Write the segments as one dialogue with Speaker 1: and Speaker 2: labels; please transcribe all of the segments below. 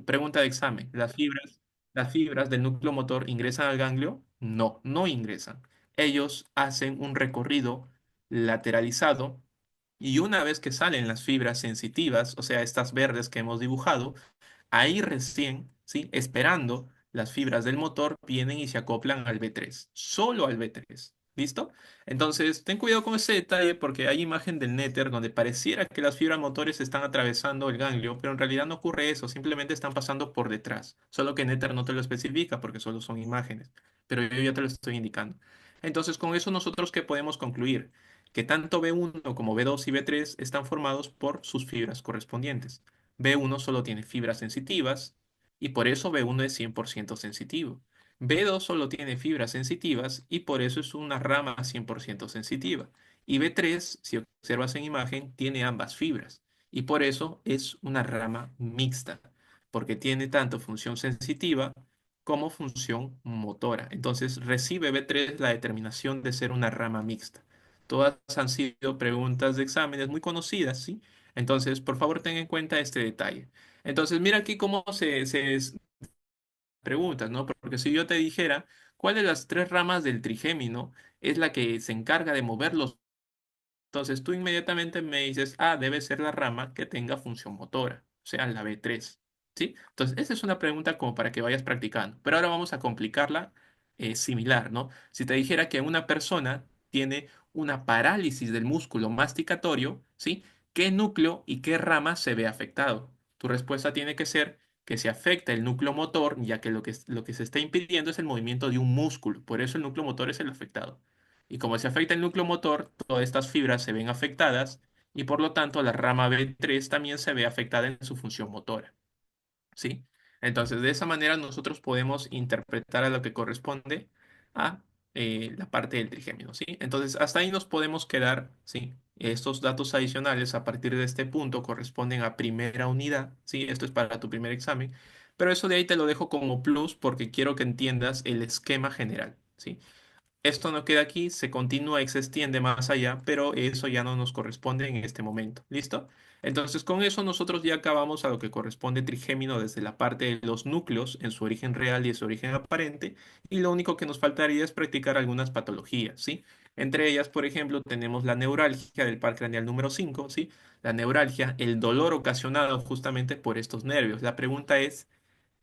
Speaker 1: Pregunta de examen. Las fibras del núcleo motor ingresan al ganglio? No, no ingresan. Ellos hacen un recorrido lateralizado y una vez que salen las fibras sensitivas, o sea, estas verdes que hemos dibujado, ahí recién, ¿sí? Esperando las fibras del motor, vienen y se acoplan al B3, solo al B3. ¿Listo? Entonces, ten cuidado con ese detalle porque hay imagen del Nether donde pareciera que las fibras motores están atravesando el ganglio, pero en realidad no ocurre eso, simplemente están pasando por detrás. Solo que Nether no te lo especifica porque solo son imágenes, pero yo ya te lo estoy indicando. Entonces, con eso nosotros ¿qué podemos concluir? Que tanto B1 como B2 y B3 están formados por sus fibras correspondientes. B1 solo tiene fibras sensitivas y por eso B1 es 100% sensitivo. B2 solo tiene fibras sensitivas y por eso es una rama 100% sensitiva. Y B3, si observas en imagen, tiene ambas fibras y por eso es una rama mixta, porque tiene tanto función sensitiva como función motora. Entonces recibe B3 la determinación de ser una rama mixta. Todas han sido preguntas de exámenes muy conocidas, ¿sí? Entonces, por favor, ten en cuenta este detalle. Entonces, mira aquí cómo preguntas, ¿no? Porque si yo te dijera, ¿cuál de las tres ramas del trigémino es la que se encarga de moverlos? Entonces, tú inmediatamente me dices, ah, debe ser la rama que tenga función motora, o sea, la B3, ¿sí? Entonces, esa es una pregunta como para que vayas practicando. Pero ahora vamos a complicarla similar, ¿no? Si te dijera que una persona tiene una parálisis del músculo masticatorio, ¿sí? ¿Qué núcleo y qué rama se ve afectado? Tu respuesta tiene que ser que se afecta el núcleo motor, ya que lo que se está impidiendo es el movimiento de un músculo. Por eso el núcleo motor es el afectado. Y como se afecta el núcleo motor, todas estas fibras se ven afectadas y por lo tanto la rama B3 también se ve afectada en su función motora. ¿Sí? Entonces, de esa manera nosotros podemos interpretar a lo que corresponde a la parte del trigémino, ¿sí? Entonces, hasta ahí nos podemos quedar, ¿sí? Estos datos adicionales a partir de este punto corresponden a primera unidad, ¿sí? Esto es para tu primer examen, pero eso de ahí te lo dejo como plus porque quiero que entiendas el esquema general, ¿sí? Esto no queda aquí, se continúa y se extiende más allá, pero eso ya no nos corresponde en este momento. ¿Listo? Entonces, con eso nosotros ya acabamos a lo que corresponde trigémino desde la parte de los núcleos en su origen real y su origen aparente, y lo único que nos faltaría es practicar algunas patologías, ¿sí? Entre ellas, por ejemplo, tenemos la neuralgia del par craneal número 5, ¿sí? La neuralgia, el dolor ocasionado justamente por estos nervios. La pregunta es,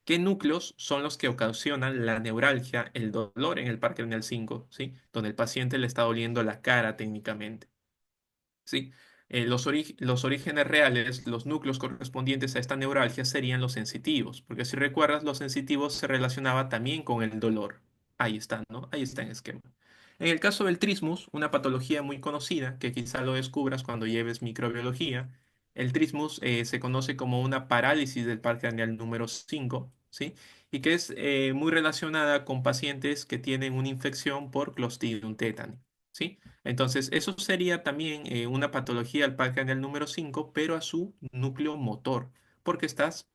Speaker 1: ¿qué núcleos son los que ocasionan la neuralgia, el dolor en el par craneal 5, ¿sí? Donde el paciente le está doliendo la cara técnicamente, ¿sí? Los orígenes reales, los núcleos correspondientes a esta neuralgia serían los sensitivos, porque si recuerdas, los sensitivos se relacionaba también con el dolor. Ahí está, ¿no? Ahí está en esquema. En el caso del trismus, una patología muy conocida, que quizá lo descubras cuando lleves microbiología, el trismus se conoce como una parálisis del par craneal número 5, ¿sí? Y que es muy relacionada con pacientes que tienen una infección por Clostridium tetani, ¿sí? Entonces, eso sería también una patología al par craneal número 5, pero a su núcleo motor, porque estás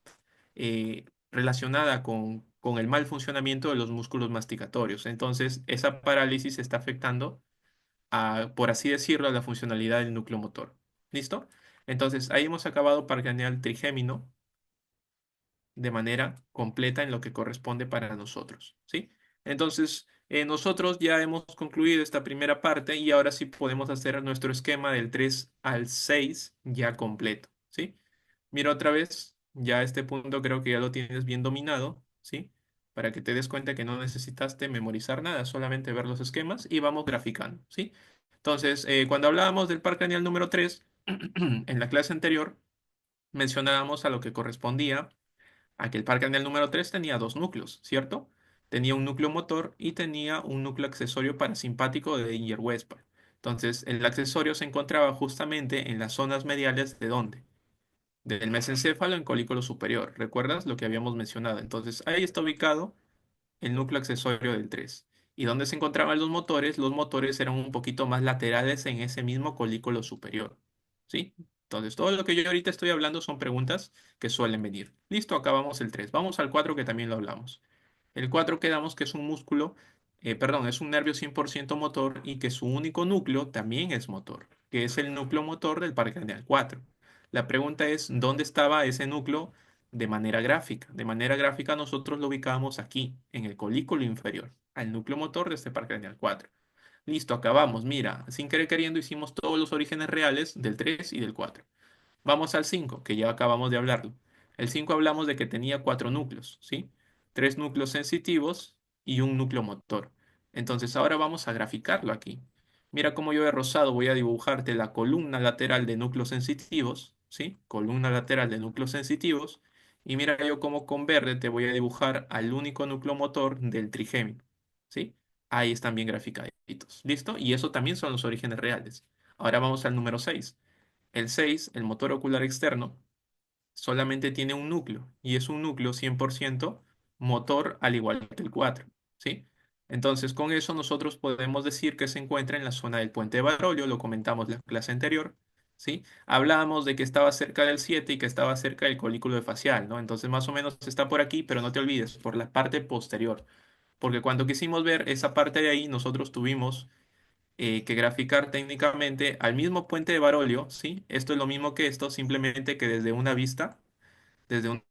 Speaker 1: relacionada con el mal funcionamiento de los músculos masticatorios. Entonces, esa parálisis está afectando a, por así decirlo, a la funcionalidad del núcleo motor. ¿Listo? Entonces, ahí hemos acabado par craneal trigémino de manera completa en lo que corresponde para nosotros, ¿sí? Entonces, nosotros ya hemos concluido esta primera parte y ahora sí podemos hacer nuestro esquema del 3 al 6 ya completo, ¿sí? Mira otra vez, ya este punto creo que ya lo tienes bien dominado, ¿sí? Para que te des cuenta que no necesitaste memorizar nada, solamente ver los esquemas y vamos graficando, ¿sí? Entonces, cuando hablábamos del par craneal número 3 en la clase anterior, mencionábamos a lo que correspondía Aquel par craneal número 3 tenía dos núcleos, ¿cierto? Tenía un núcleo motor y tenía un núcleo accesorio parasimpático de Dinger-Westphal. Entonces, el accesorio se encontraba justamente en las zonas mediales ¿de dónde? Del mesencéfalo en colículo superior. ¿Recuerdas lo que habíamos mencionado? Entonces, ahí está ubicado el núcleo accesorio del 3. ¿Y dónde se encontraban los motores? Los motores eran un poquito más laterales en ese mismo colículo superior. ¿Sí? Entonces, todo lo que yo ahorita estoy hablando son preguntas que suelen venir. Listo, acabamos el 3. Vamos al 4 que también lo hablamos. El 4 quedamos que es un músculo, perdón, es un nervio 100% motor y que su único núcleo también es motor, que es el núcleo motor del par craneal 4. La pregunta es, ¿dónde estaba ese núcleo de manera gráfica. De manera gráfica nosotros lo ubicamos aquí, en el colículo inferior, al núcleo motor de este par craneal 4. Listo, acabamos. Mira, sin querer queriendo hicimos todos los orígenes reales del 3 y del 4. Vamos al 5, que ya acabamos de hablarlo. El 5 hablamos de que tenía cuatro núcleos, ¿sí? Tres núcleos sensitivos y un núcleo motor. Entonces ahora vamos a graficarlo aquí. Mira cómo yo de rosado voy a dibujarte la columna lateral de núcleos sensitivos, ¿sí? Columna lateral de núcleos sensitivos. Y mira yo cómo con verde te voy a dibujar al único núcleo motor del trigémino, ¿sí? Ahí están bien graficaditos. ¿Listo? Y eso también son los orígenes reales. Ahora vamos al número 6. El 6, el motor ocular externo, solamente tiene un núcleo y es un núcleo 100% motor al igual que el 4, ¿sí? Entonces, con eso nosotros podemos decir que se encuentra en la zona del puente de Barolio, lo comentamos en la clase anterior, ¿sí? Hablábamos de que estaba cerca del 7 y que estaba cerca del colículo facial, ¿no? Entonces, más o menos está por aquí, pero no te olvides, por la parte posterior, porque cuando quisimos ver esa parte de ahí, nosotros tuvimos que graficar técnicamente al mismo puente de Barolio, ¿sí? Esto es lo mismo que esto, simplemente que desde una vista, desde un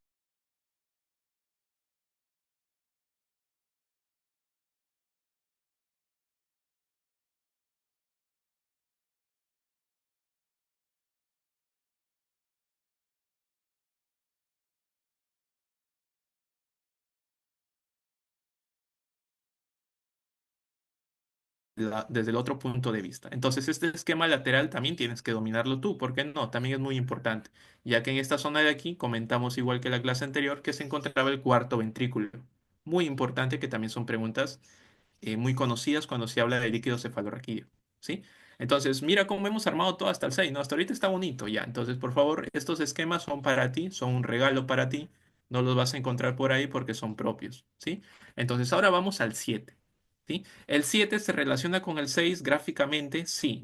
Speaker 1: desde el otro punto de vista. Entonces, este esquema lateral también tienes que dominarlo tú, ¿por qué no? También es muy importante, ya que en esta zona de aquí comentamos igual que la clase anterior que se encontraba el cuarto ventrículo. Muy importante que también son preguntas muy conocidas cuando se habla de líquido cefalorraquídeo, ¿sí? Entonces, mira cómo hemos armado todo hasta el 6, ¿no? Hasta ahorita está bonito ya. Entonces, por favor, estos esquemas son para ti, son un regalo para ti. No los vas a encontrar por ahí porque son propios, ¿sí? Entonces, ahora vamos al 7, ¿sí? El 7 se relaciona con el 6 gráficamente sí.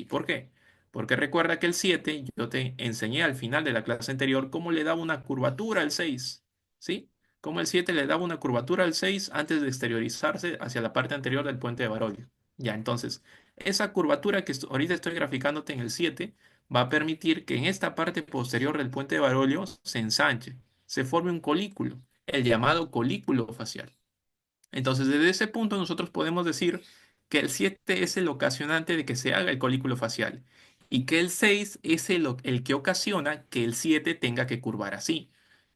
Speaker 1: ¿Por qué? Porque recuerda que el 7 yo te enseñé al final de la clase anterior cómo le daba una curvatura al 6, ¿sí? Cómo el 7 le daba una curvatura al 6 antes de exteriorizarse hacia la parte anterior del puente de Barolio. Ya, entonces, esa curvatura que ahorita estoy graficándote en el 7 va a permitir que en esta parte posterior del puente de Barolio se ensanche, se forme un colículo, el llamado colículo facial. Entonces, desde ese punto nosotros podemos decir que el 7 es el ocasionante de que se haga el colículo facial y que el 6 es el que ocasiona que el 7 tenga que curvar así.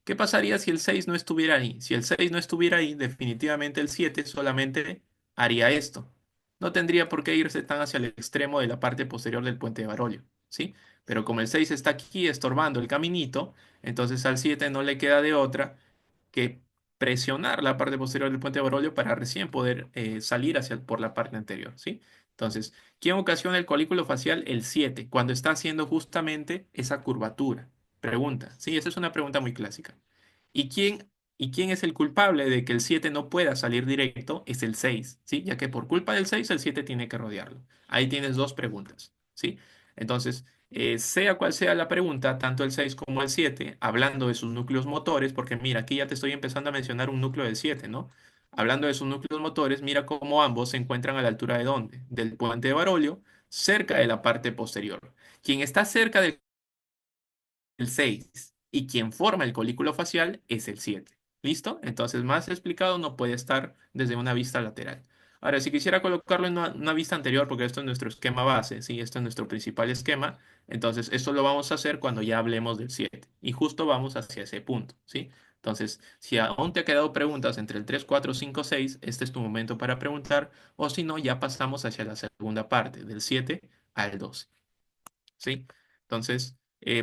Speaker 1: ¿Qué pasaría si el 6 no estuviera ahí? Si el 6 no estuviera ahí, definitivamente el 7 solamente haría esto. No tendría por qué irse tan hacia el extremo de la parte posterior del puente de Barolio, ¿sí? Pero como el 6 está aquí estorbando el caminito, entonces al 7 no le queda de otra que presionar la parte posterior del puente de Barolio para recién poder salir por la parte anterior, ¿sí? Entonces, ¿quién ocasiona el colículo facial? El 7 cuando está haciendo justamente esa curvatura. Pregunta, sí, esa es una pregunta muy clásica. ¿Y quién es el culpable de que el 7 no pueda salir directo? Es el 6, ¿sí? Ya que por culpa del 6 el 7 tiene que rodearlo. Ahí tienes dos preguntas, ¿sí? Entonces, sea cual sea la pregunta, tanto el 6 como el 7 hablando de sus núcleos motores, porque mira, aquí ya te estoy empezando a mencionar un núcleo del 7, ¿no? Hablando de sus núcleos motores, mira cómo ambos se encuentran a la altura de dónde? Del puente de Barolio, cerca de la parte posterior. Quien está cerca del el 6 y quien forma el colículo facial es el 7. ¿Listo? Entonces, más explicado no puede estar desde una vista lateral. Ahora, si quisiera colocarlo en una vista anterior, porque esto es nuestro esquema base, ¿sí? Esto es nuestro principal esquema, entonces esto lo vamos a hacer cuando ya hablemos del 7. Y justo vamos hacia ese punto, ¿sí? Entonces, si aún te ha quedado preguntas entre el 3, 4, 5, 6, este es tu momento para preguntar, o si no, ya pasamos hacia la segunda parte, del 7 al 12. ¿Sí? Entonces,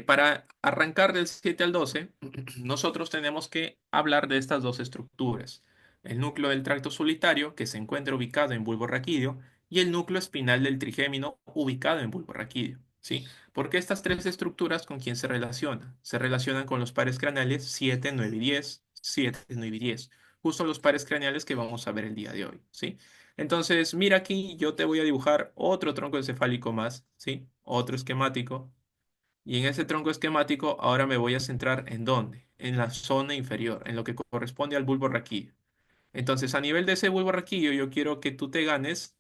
Speaker 1: para arrancar del 7 al 12, nosotros tenemos que hablar de estas dos estructuras. El núcleo del tracto solitario, que se encuentra ubicado en bulbo raquídeo, y el núcleo espinal del trigémino, ubicado en bulbo raquídeo. ¿Sí? Porque estas tres estructuras, ¿con quién se relacionan? Se relacionan con los pares craneales 7, 9 y 10. 7, 9 y 10. Justo los pares craneales que vamos a ver el día de hoy. ¿Sí? Entonces, mira aquí, yo te voy a dibujar otro tronco encefálico más, ¿sí? Otro esquemático. Y en ese tronco esquemático ahora me voy a centrar en dónde? En la zona inferior, en lo que corresponde al bulbo raquídeo. Entonces, a nivel de ese bulbo raquídeo, yo quiero que tú te ganes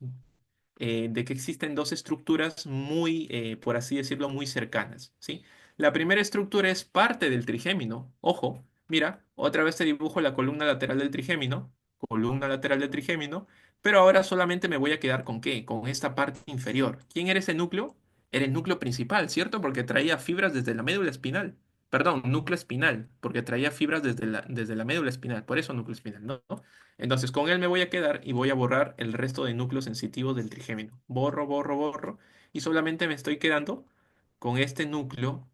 Speaker 1: de que existen dos estructuras muy, por así decirlo, muy cercanas, ¿sí? La primera estructura es parte del trigémino. Ojo, mira, otra vez te dibujo la columna lateral del trigémino, pero ahora solamente me voy a quedar con ¿qué? Con esta parte inferior. ¿Quién era ese núcleo? Era el núcleo principal, ¿cierto? Porque traía fibras desde la médula espinal. Perdón, núcleo espinal, porque traía fibras desde la médula espinal, por eso núcleo espinal, ¿no? Entonces con él me voy a quedar y voy a borrar el resto de núcleos sensitivos del trigémino. Borro, borro, borro, y solamente me estoy quedando con este núcleo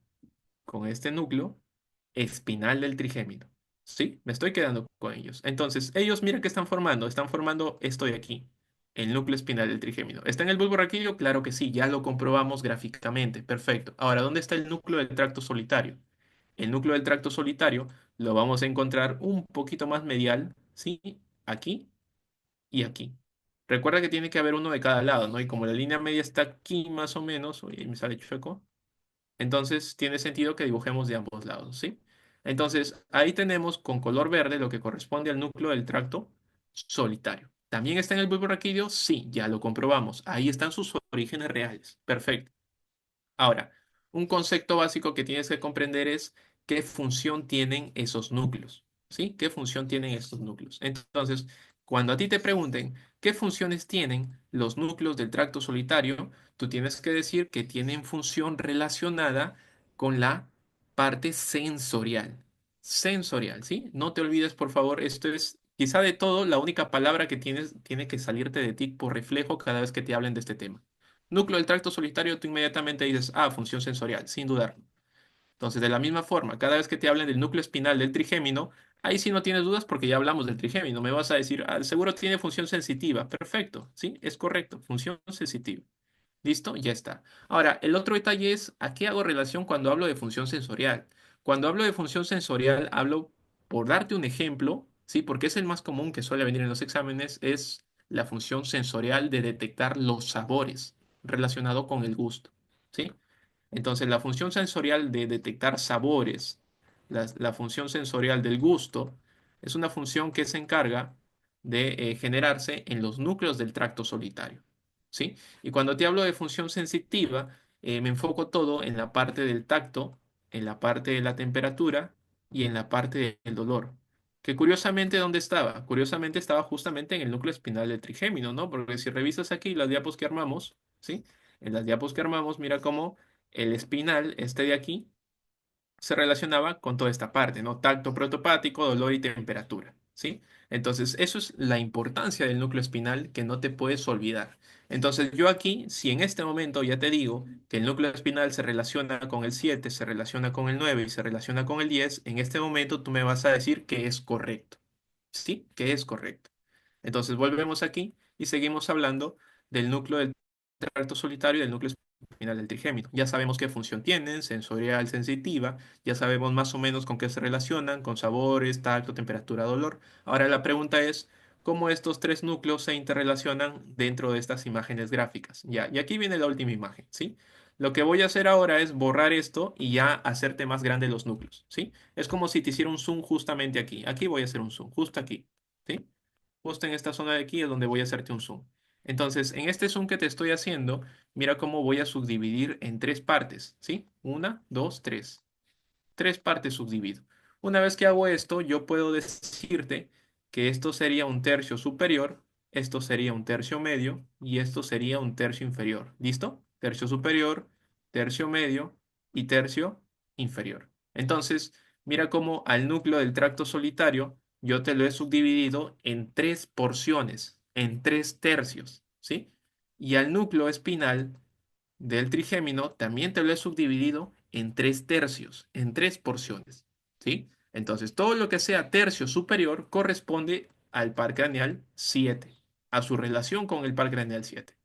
Speaker 1: espinal del trigémino. ¿Sí? Me estoy quedando con ellos. Entonces, ellos, mira qué están formando. Están formando esto de aquí, el núcleo espinal del trigémino. ¿Está en el bulbo raquídeo? Claro que sí, ya lo comprobamos gráficamente. Perfecto. Ahora, ¿dónde está el núcleo del tracto solitario? El núcleo del tracto solitario lo vamos a encontrar un poquito más medial, ¿sí? Aquí y aquí. Recuerda que tiene que haber uno de cada lado, ¿no? Y como la línea media está aquí más o menos, oye, me sale chueco, entonces tiene sentido que dibujemos de ambos lados, ¿sí? Entonces ahí tenemos con color verde lo que corresponde al núcleo del tracto solitario. ¿También está en el bulbo raquídeo? Sí, ya lo comprobamos. Ahí están sus orígenes reales. Perfecto. Ahora, un concepto básico que tienes que comprender es qué función tienen esos núcleos, ¿sí? ¿Qué función tienen estos núcleos? Entonces, cuando a ti te pregunten qué funciones tienen los núcleos del tracto solitario, tú tienes que decir que tienen función relacionada con la parte sensorial. Sensorial, ¿sí? No te olvides, por favor, esto es quizá de todo la única palabra que tiene que salirte de ti por reflejo cada vez que te hablen de este tema. Núcleo del tracto solitario, tú inmediatamente dices, ah, función sensorial, sin dudar. Entonces, de la misma forma, cada vez que te hablen del núcleo espinal del trigémino, ahí sí no tienes dudas porque ya hablamos del trigémino. Me vas a decir, ah, seguro tiene función sensitiva. Perfecto, sí, es correcto, función sensitiva. ¿Listo? Ya está. Ahora, el otro detalle es, ¿a qué hago relación cuando hablo de función sensorial? Cuando hablo de función sensorial, hablo, por darte un ejemplo, ¿sí? Porque es el más común que suele venir en los exámenes, es la función sensorial de detectar los sabores relacionado con el gusto, ¿sí? Entonces, la función sensorial de detectar sabores, la función sensorial del gusto, es una función que se encarga de generarse en los núcleos del tracto solitario, ¿sí? Y cuando te hablo de función sensitiva, me enfoco todo en la parte del tacto, en la parte de la temperatura y en la parte del dolor. Que curiosamente, ¿dónde estaba? Curiosamente estaba justamente en el núcleo espinal del trigémino, ¿no? Porque si revisas aquí las diapos que armamos, ¿sí? En las diapos que armamos, mira cómo el espinal, este de aquí, se relacionaba con toda esta parte, ¿no? Tacto protopático, dolor y temperatura, ¿sí? Entonces, eso es la importancia del núcleo espinal que no te puedes olvidar. Entonces, yo aquí, si en este momento ya te digo que el núcleo espinal se relaciona con el 7, se relaciona con el 9 y se relaciona con el 10, en este momento tú me vas a decir que es correcto, ¿sí? Que es correcto. Entonces, volvemos aquí y seguimos hablando del núcleo del tracto solitario y del núcleo espinal del trigémino. Ya sabemos qué función tienen, sensorial, sensitiva, ya sabemos más o menos con qué se relacionan, con sabores, tacto, temperatura, dolor. Ahora la pregunta es, ¿cómo estos tres núcleos se interrelacionan dentro de estas imágenes gráficas? Ya, y aquí viene la última imagen, ¿sí? Lo que voy a hacer ahora es borrar esto y ya hacerte más grandes los núcleos, ¿sí? Es como si te hiciera un zoom justamente aquí. Aquí voy a hacer un zoom, justo aquí, ¿sí? Justo en esta zona de aquí es donde voy a hacerte un zoom. Entonces, en este zoom que te estoy haciendo, mira cómo voy a subdividir en tres partes, ¿sí? Una, dos, tres. Tres partes subdivido. Una vez que hago esto, yo puedo decirte que esto sería un tercio superior, esto sería un tercio medio y esto sería un tercio inferior. ¿Listo? Tercio superior, tercio medio y tercio inferior. Entonces, mira cómo al núcleo del tracto solitario yo te lo he subdividido en tres porciones, en tres tercios, ¿sí? Y al núcleo espinal del trigémino también te lo he subdividido en tres tercios, en tres porciones, ¿sí? Entonces, todo lo que sea tercio superior corresponde al par craneal 7, a su relación con el par craneal 7.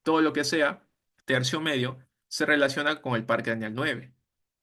Speaker 1: Todo lo que sea tercio medio se relaciona con el par craneal 9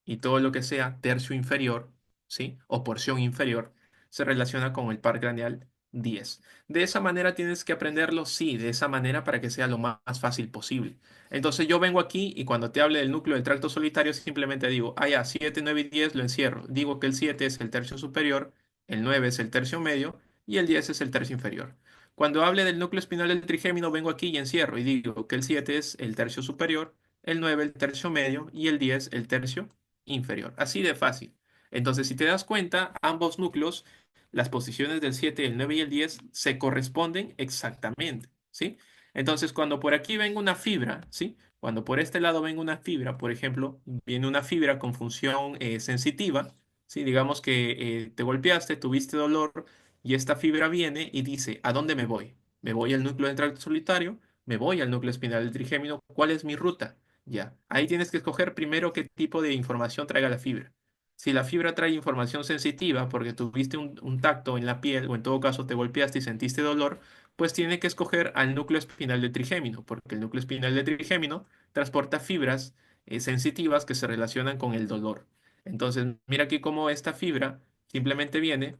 Speaker 1: y todo lo que sea tercio inferior, ¿sí? O porción inferior, se relaciona con el par craneal 10. ¿De esa manera tienes que aprenderlo? Sí, de esa manera para que sea lo más fácil posible. Entonces yo vengo aquí y cuando te hable del núcleo del tracto solitario simplemente digo, ah, ya, 7, 9 y 10 lo encierro. Digo que el 7 es el tercio superior, el 9 es el tercio medio y el 10 es el tercio inferior. Cuando hable del núcleo espinal del trigémino vengo aquí y encierro y digo que el 7 es el tercio superior, el 9 el tercio medio y el 10 el tercio inferior. Así de fácil. Entonces, si te das cuenta, ambos núcleos, las posiciones del 7, el 9 y el 10 se corresponden exactamente, ¿sí? Entonces, cuando por aquí venga una fibra, ¿sí? Cuando por este lado venga una fibra, por ejemplo, viene una fibra con función sensitiva, ¿sí? Digamos que te golpeaste, tuviste dolor y esta fibra viene y dice, ¿a dónde me voy? ¿Me voy al núcleo del tracto solitario? ¿Me voy al núcleo espinal del trigémino? ¿Cuál es mi ruta? Ya, ahí tienes que escoger primero qué tipo de información traiga la fibra. Si la fibra trae información sensitiva porque tuviste un tacto en la piel o en todo caso te golpeaste y sentiste dolor, pues tiene que escoger al núcleo espinal del trigémino, porque el núcleo espinal del trigémino transporta fibras sensitivas que se relacionan con el dolor. Entonces, mira aquí cómo esta fibra simplemente viene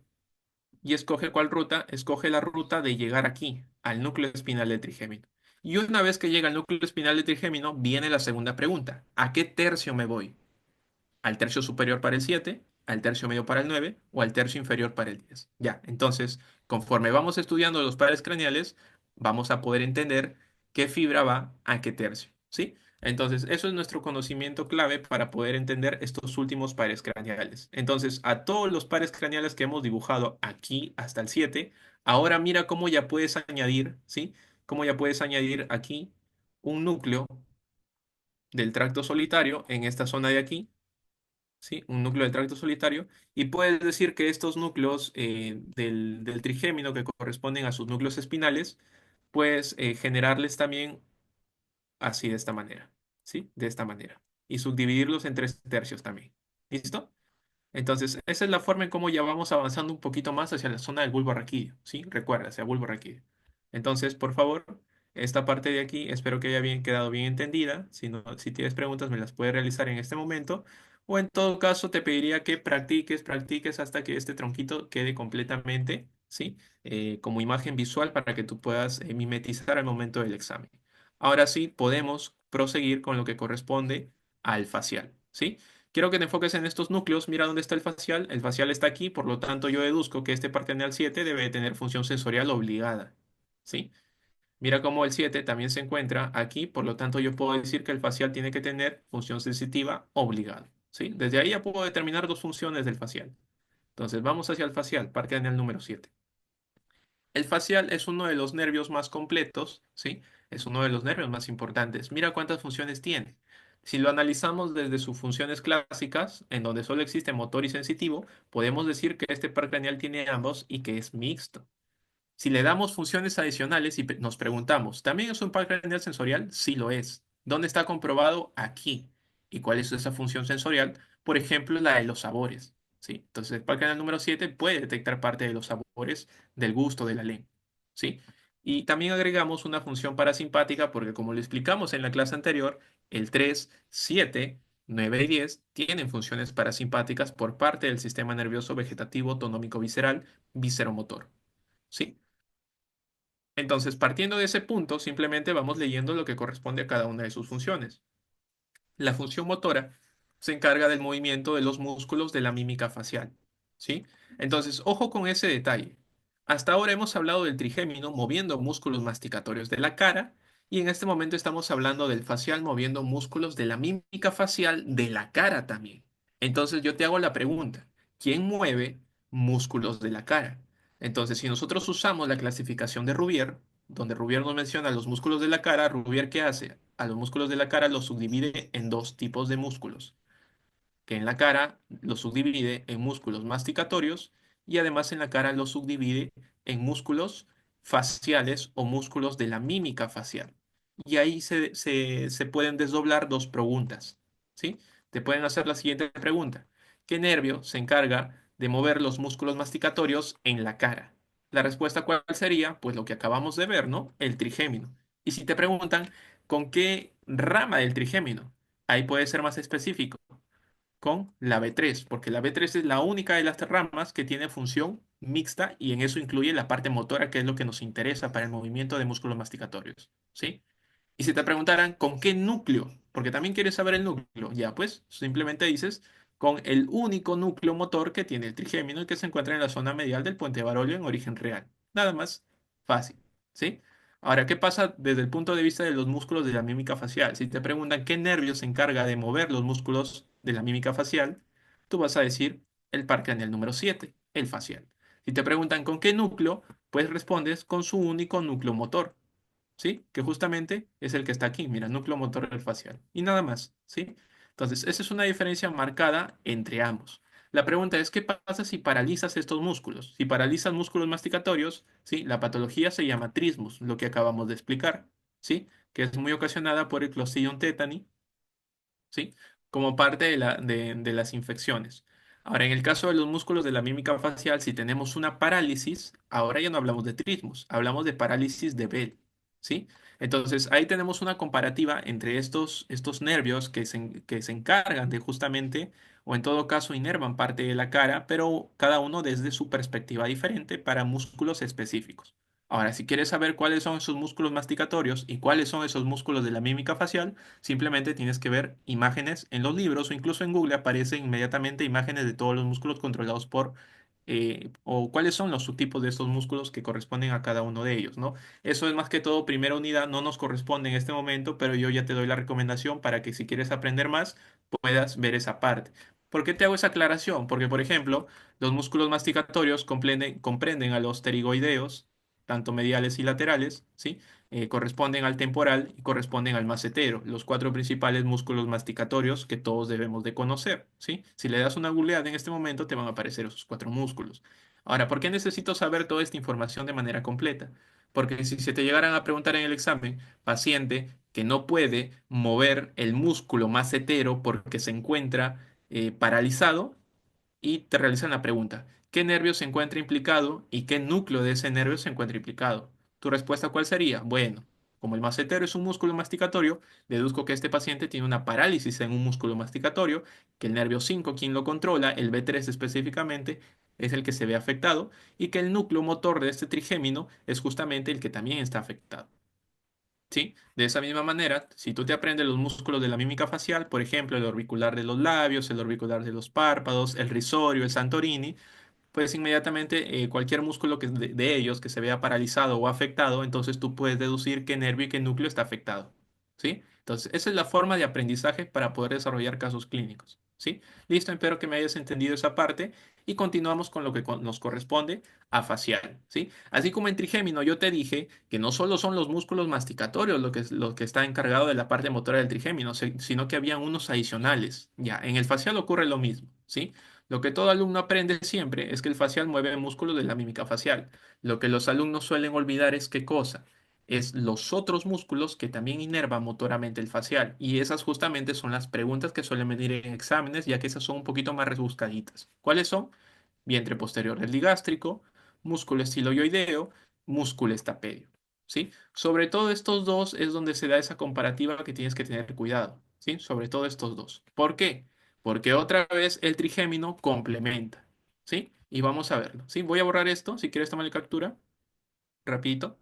Speaker 1: y escoge cuál ruta, escoge la ruta de llegar aquí, al núcleo espinal del trigémino. Y una vez que llega al núcleo espinal del trigémino, viene la segunda pregunta. ¿A qué tercio me voy? ¿Al tercio superior para el 7, al tercio medio para el 9 o al tercio inferior para el 10? Ya, entonces, conforme vamos estudiando los pares craneales, vamos a poder entender qué fibra va a qué tercio, ¿sí? Entonces, eso es nuestro conocimiento clave para poder entender estos últimos pares craneales. Entonces, a todos los pares craneales que hemos dibujado aquí hasta el 7, ahora mira cómo ya puedes añadir, ¿sí? Cómo ya puedes añadir aquí un núcleo del tracto solitario en esta zona de aquí, ¿sí? Un núcleo del tracto solitario, y puedes decir que estos núcleos del trigémino que corresponden a sus núcleos espinales, puedes generarles también así de esta manera, ¿sí? De esta manera. Y subdividirlos en tres tercios también. ¿Listo? Entonces, esa es la forma en cómo ya vamos avanzando un poquito más hacia la zona del bulbo raquídeo, ¿sí? Recuerda, hacia el bulbo raquídeo. Entonces, por favor, esta parte de aquí espero que haya quedado bien entendida. Si no, si tienes preguntas, me las puedes realizar en este momento. O en todo caso, te pediría que practiques hasta que este tronquito quede completamente, ¿sí? Como imagen visual para que tú puedas mimetizar al momento del examen. Ahora sí, podemos proseguir con lo que corresponde al facial, ¿sí? Quiero que te enfoques en estos núcleos. Mira dónde está el facial. El facial está aquí, por lo tanto yo deduzco que este par craneal 7 debe tener función sensorial obligada. ¿Sí? Mira cómo el 7 también se encuentra aquí, por lo tanto yo puedo decir que el facial tiene que tener función sensitiva obligada. ¿Sí? Desde ahí ya puedo determinar dos funciones del facial. Entonces vamos hacia el facial, par craneal número 7. El facial es uno de los nervios más completos, ¿sí? Es uno de los nervios más importantes. Mira cuántas funciones tiene. Si lo analizamos desde sus funciones clásicas, en donde solo existe motor y sensitivo, podemos decir que este par craneal tiene ambos y que es mixto. Si le damos funciones adicionales y nos preguntamos, ¿también es un par craneal sensorial? Sí lo es. ¿Dónde está comprobado? Aquí. ¿Y cuál es esa función sensorial? Por ejemplo, la de los sabores. ¿Sí? Entonces, el par craneal número 7 puede detectar parte de los sabores del gusto de la lengua. ¿Sí? Y también agregamos una función parasimpática porque, como lo explicamos en la clase anterior, el 3, 7, 9 y 10 tienen funciones parasimpáticas por parte del sistema nervioso vegetativo autonómico visceral visceromotor. ¿Sí? Entonces, partiendo de ese punto, simplemente vamos leyendo lo que corresponde a cada una de sus funciones. La función motora se encarga del movimiento de los músculos de la mímica facial, ¿sí? Entonces, ojo con ese detalle. Hasta ahora hemos hablado del trigémino moviendo músculos masticatorios de la cara y en este momento estamos hablando del facial moviendo músculos de la mímica facial de la cara también. Entonces, yo te hago la pregunta, ¿quién mueve músculos de la cara? Entonces, si nosotros usamos la clasificación de Rubier, donde Rubier nos menciona los músculos de la cara, Rubier ¿qué hace? A los músculos de la cara los subdivide en dos tipos de músculos, que en la cara los subdivide en músculos masticatorios y además en la cara los subdivide en músculos faciales o músculos de la mímica facial. Y ahí se pueden desdoblar dos preguntas, ¿sí? Te pueden hacer la siguiente pregunta. ¿Qué nervio se encarga de mover los músculos masticatorios en la cara? La respuesta, ¿cuál sería? Pues lo que acabamos de ver, ¿no? El trigémino. Y si te preguntan, ¿con qué rama del trigémino? Ahí puede ser más específico con la B3, porque la B3 es la única de las ramas que tiene función mixta y en eso incluye la parte motora, que es lo que nos interesa para el movimiento de músculos masticatorios, ¿sí? Y si te preguntaran con qué núcleo, porque también quieres saber el núcleo, ya pues simplemente dices con el único núcleo motor que tiene el trigémino y que se encuentra en la zona medial del puente Barolio en origen real. Nada más fácil, ¿sí? Ahora, ¿qué pasa desde el punto de vista de los músculos de la mímica facial? Si te preguntan qué nervio se encarga de mover los músculos de la mímica facial, tú vas a decir el par craneal número 7, el facial. Si te preguntan con qué núcleo, pues respondes con su único núcleo motor. ¿Sí? Que justamente es el que está aquí, mira, núcleo motor facial. Y nada más, ¿sí? Entonces, esa es una diferencia marcada entre ambos. La pregunta es, ¿qué pasa si paralizas estos músculos? Si paralizas músculos masticatorios, ¿sí? La patología se llama trismus, lo que acabamos de explicar, ¿sí? Que es muy ocasionada por el Clostridium tetani, ¿sí? Como parte de las infecciones. Ahora, en el caso de los músculos de la mímica facial, si tenemos una parálisis, ahora ya no hablamos de trismus, hablamos de parálisis de Bell, ¿sí? Entonces, ahí tenemos una comparativa entre estos nervios que se encargan de justamente, o en todo caso, inervan parte de la cara, pero cada uno desde su perspectiva diferente para músculos específicos. Ahora, si quieres saber cuáles son esos músculos masticatorios y cuáles son esos músculos de la mímica facial, simplemente tienes que ver imágenes en los libros o incluso en Google aparecen inmediatamente imágenes de todos los músculos controlados por, o cuáles son los subtipos de estos músculos que corresponden a cada uno de ellos, ¿no? Eso es más que todo primera unidad, no nos corresponde en este momento, pero yo ya te doy la recomendación para que si quieres aprender más, puedas ver esa parte. ¿Por qué te hago esa aclaración? Porque, por ejemplo, los músculos masticatorios comprenden a los pterigoideos, tanto mediales y laterales, ¿sí? Corresponden al temporal y corresponden al macetero, los cuatro principales músculos masticatorios que todos debemos de conocer, ¿sí? Si le das una googleada en este momento te van a aparecer esos cuatro músculos. Ahora, ¿por qué necesito saber toda esta información de manera completa? Porque si se te llegaran a preguntar en el examen, paciente que no puede mover el músculo macetero porque se encuentra paralizado, y te realizan la pregunta, ¿qué nervio se encuentra implicado y qué núcleo de ese nervio se encuentra implicado? ¿Tu respuesta cuál sería? Bueno, como el macetero es un músculo masticatorio, deduzco que este paciente tiene una parálisis en un músculo masticatorio, que el nervio 5, quien lo controla, el B3 específicamente, es el que se ve afectado, y que el núcleo motor de este trigémino es justamente el que también está afectado. ¿Sí? De esa misma manera, si tú te aprendes los músculos de la mímica facial, por ejemplo, el orbicular de los labios, el orbicular de los párpados, el risorio, el Santorini, pues inmediatamente cualquier músculo de ellos que se vea paralizado o afectado, entonces tú puedes deducir qué nervio y qué núcleo está afectado. ¿Sí? Entonces, esa es la forma de aprendizaje para poder desarrollar casos clínicos. ¿Sí? Listo, espero que me hayas entendido esa parte y continuamos con lo que nos corresponde a facial. ¿Sí? Así como en trigémino yo te dije que no solo son los músculos masticatorios lo que está encargado de la parte motora del trigémino, sino que habían unos adicionales. Ya, en el facial ocurre lo mismo. ¿Sí? Lo que todo alumno aprende siempre es que el facial mueve músculos de la mímica facial. Lo que los alumnos suelen olvidar es qué cosa. Es los otros músculos que también inervan motoramente el facial. Y esas justamente son las preguntas que suelen venir en exámenes, ya que esas son un poquito más rebuscaditas. ¿Cuáles son? Vientre posterior del digástrico, músculo estiloioideo, músculo estapedio. ¿Sí? Sobre todo estos dos es donde se da esa comparativa que tienes que tener cuidado. ¿Sí? Sobre todo estos dos. ¿Por qué? Porque otra vez el trigémino complementa, ¿sí? Y vamos a verlo, ¿sí? Voy a borrar esto, si quieres tomar captura, rapidito.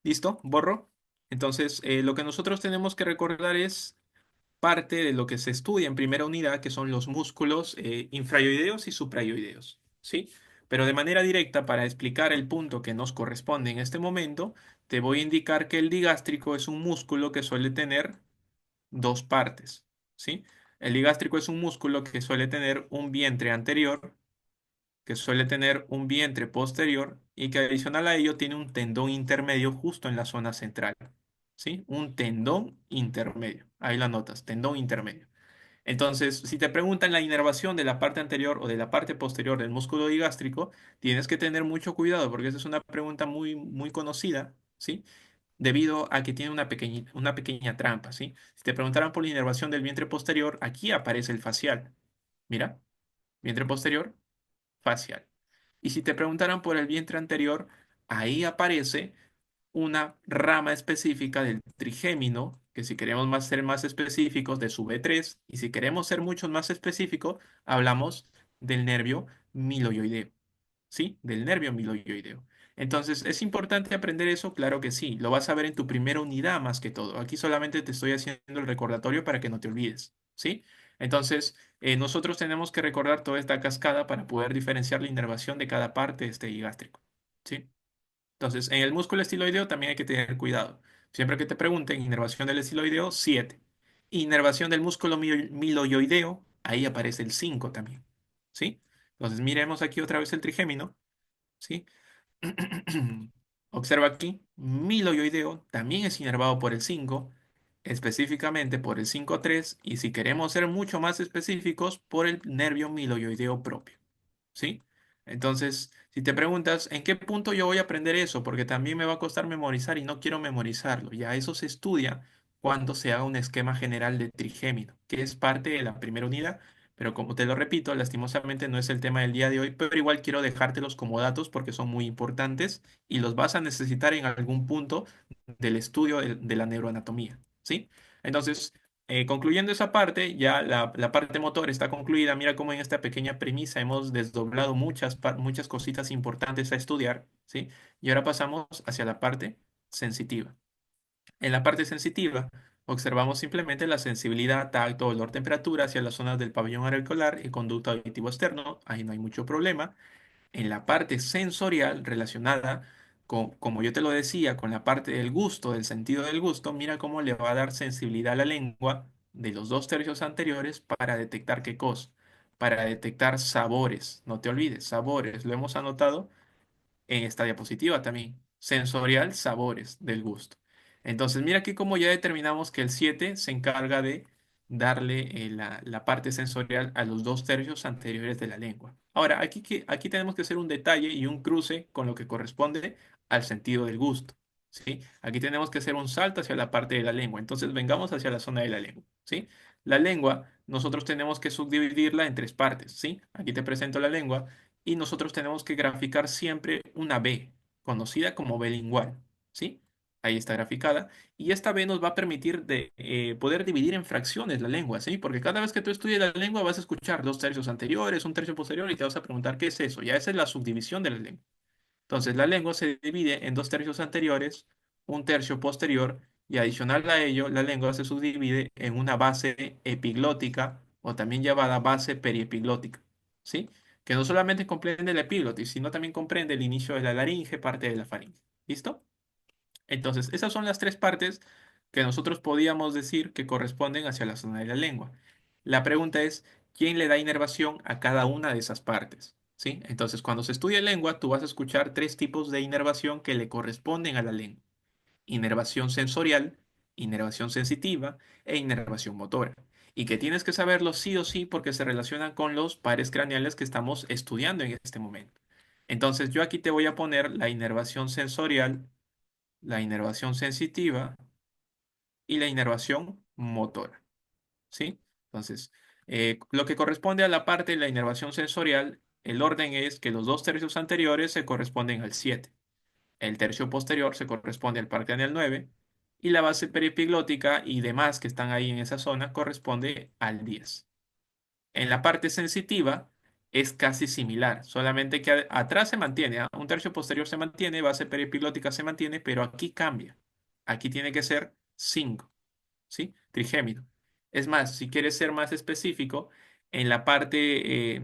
Speaker 1: ¿Listo? Borro. Entonces, lo que nosotros tenemos que recordar es parte de lo que se estudia en primera unidad, que son los músculos infraioideos y suprayoideos, ¿sí? Pero de manera directa, para explicar el punto que nos corresponde en este momento, te voy a indicar que el digástrico es un músculo que suele tener dos partes, ¿sí? El digástrico es un músculo que suele tener un vientre anterior, que suele tener un vientre posterior y que adicional a ello tiene un tendón intermedio justo en la zona central, ¿sí? Un tendón intermedio. Ahí la notas, tendón intermedio. Entonces, si te preguntan la inervación de la parte anterior o de la parte posterior del músculo digástrico, tienes que tener mucho cuidado porque esa es una pregunta muy, muy conocida, ¿sí? Debido a que tiene una pequeña trampa, ¿sí? Si te preguntaran por la inervación del vientre posterior, aquí aparece el facial. Mira, vientre posterior, facial. Y si te preguntaran por el vientre anterior, ahí aparece una rama específica del trigémino, que si queremos ser más específicos, de su B3, y si queremos ser mucho más específicos, hablamos del nervio miloioideo. ¿Sí? Del nervio miloioideo. Entonces, ¿es importante aprender eso? Claro que sí. Lo vas a ver en tu primera unidad más que todo. Aquí solamente te estoy haciendo el recordatorio para que no te olvides. ¿Sí? Entonces, nosotros tenemos que recordar toda esta cascada para poder diferenciar la inervación de cada parte de este gástrico. ¿Sí? Entonces, en el músculo estiloideo también hay que tener cuidado. Siempre que te pregunten, inervación del estiloideo, 7. Inervación del músculo miloioideo, ahí aparece el 5 también. ¿Sí? Entonces, miremos aquí otra vez el trigémino. ¿Sí? Observa aquí, miloioideo también es inervado por el 5, específicamente por el 5,3, y si queremos ser mucho más específicos, por el nervio miloioideo propio. ¿Sí? Entonces, si te preguntas, ¿en qué punto yo voy a aprender eso? Porque también me va a costar memorizar y no quiero memorizarlo. Ya eso se estudia cuando se haga un esquema general de trigémino, que es parte de la primera unidad. Pero como te lo repito, lastimosamente no es el tema del día de hoy, pero igual quiero dejártelos como datos porque son muy importantes y los vas a necesitar en algún punto del estudio de la neuroanatomía. ¿Sí? Entonces, concluyendo esa parte, ya la parte motor está concluida. Mira cómo en esta pequeña premisa hemos desdoblado muchas cositas importantes a estudiar, ¿sí? Y ahora pasamos hacia la parte sensitiva. En la parte sensitiva, observamos simplemente la sensibilidad, tacto, olor, temperatura hacia las zonas del pabellón auricular y conducto auditivo externo. Ahí no hay mucho problema. En la parte sensorial relacionada con, como yo te lo decía, con la parte del gusto, del sentido del gusto, mira cómo le va a dar sensibilidad a la lengua de los dos tercios anteriores para detectar qué cosa, para detectar sabores. No te olvides, sabores, lo hemos anotado en esta diapositiva también. Sensorial, sabores del gusto. Entonces, mira aquí como ya determinamos que el 7 se encarga de darle la parte sensorial a los dos tercios anteriores de la lengua. Ahora, aquí tenemos que hacer un detalle y un cruce con lo que corresponde al sentido del gusto. ¿Sí? Aquí tenemos que hacer un salto hacia la parte de la lengua. Entonces, vengamos hacia la zona de la lengua. ¿Sí? La lengua, nosotros tenemos que subdividirla en tres partes. ¿Sí? Aquí te presento la lengua y nosotros tenemos que graficar siempre una B, conocida como B lingual, ¿sí? Ahí está graficada. Y esta B nos va a permitir poder dividir en fracciones la lengua, ¿sí? Porque cada vez que tú estudias la lengua vas a escuchar dos tercios anteriores, un tercio posterior y te vas a preguntar qué es eso. Ya esa es la subdivisión de la lengua. Entonces, la lengua se divide en dos tercios anteriores, un tercio posterior, y adicional a ello, la lengua se subdivide en una base epiglótica o también llamada base periepiglótica, ¿sí? Que no solamente comprende la epiglotis, sino también comprende el inicio de la laringe, parte de la faringe. ¿Listo? Entonces, esas son las tres partes que nosotros podíamos decir que corresponden hacia la zona de la lengua. La pregunta es, ¿quién le da inervación a cada una de esas partes? ¿Sí? Entonces, cuando se estudia lengua, tú vas a escuchar tres tipos de inervación que le corresponden a la lengua. Inervación sensorial, inervación sensitiva e inervación motora. Y que tienes que saberlo sí o sí porque se relacionan con los pares craneales que estamos estudiando en este momento. Entonces, yo aquí te voy a poner la inervación sensorial, la inervación sensitiva y la inervación motora, ¿sí? Entonces, lo que corresponde a la parte de la inervación sensorial, el orden es que los dos tercios anteriores se corresponden al 7, el tercio posterior se corresponde al par craneal 9 y la base periepiglótica y demás que están ahí en esa zona corresponde al 10. En la parte sensitiva es casi similar, solamente que atrás se mantiene, ¿ah? Un tercio posterior se mantiene, base periepilótica se mantiene, pero aquí cambia. Aquí tiene que ser 5, ¿sí? Trigémino. Es más, si quieres ser más específico, en la parte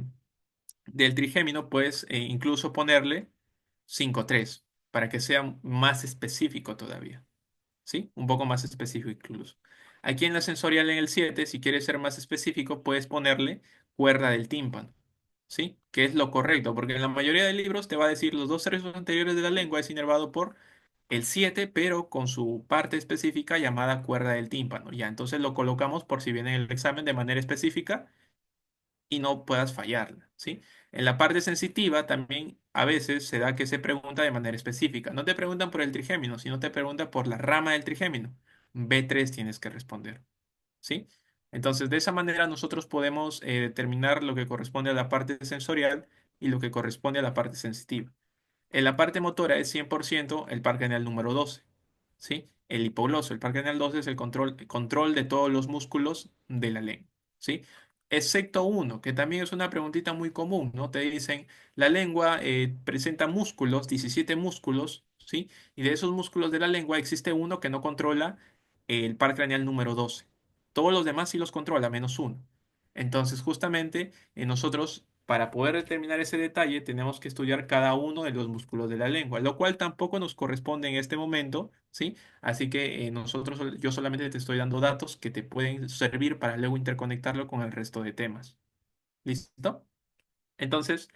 Speaker 1: del trigémino puedes incluso ponerle 5,3 para que sea más específico todavía. ¿Sí? Un poco más específico incluso. Aquí en la sensorial en el 7, si quieres ser más específico, puedes ponerle cuerda del tímpano, ¿sí? Que es lo correcto, porque en la mayoría de libros te va a decir los dos tercios anteriores de la lengua es inervado por el 7, pero con su parte específica llamada cuerda del tímpano. Ya, entonces lo colocamos por si viene en el examen de manera específica y no puedas fallarla, ¿sí? En la parte sensitiva también a veces se da que se pregunta de manera específica. No te preguntan por el trigémino, sino te preguntan por la rama del trigémino. B3 tienes que responder, ¿sí? Entonces, de esa manera nosotros podemos determinar lo que corresponde a la parte sensorial y lo que corresponde a la parte sensitiva. En la parte motora es 100% el par craneal número 12, ¿sí? El hipogloso, el par craneal 12 es el control de todos los músculos de la lengua, ¿sí? Excepto uno, que también es una preguntita muy común, ¿no? Te dicen, la lengua presenta músculos, 17 músculos, ¿sí? Y de esos músculos de la lengua existe uno que no controla el par craneal número 12. Todos los demás sí los controla, menos uno. Entonces, justamente, nosotros para poder determinar ese detalle, tenemos que estudiar cada uno de los músculos de la lengua, lo cual tampoco nos corresponde en este momento, ¿sí? Así que yo solamente te estoy dando datos que te pueden servir para luego interconectarlo con el resto de temas. ¿Listo? Entonces,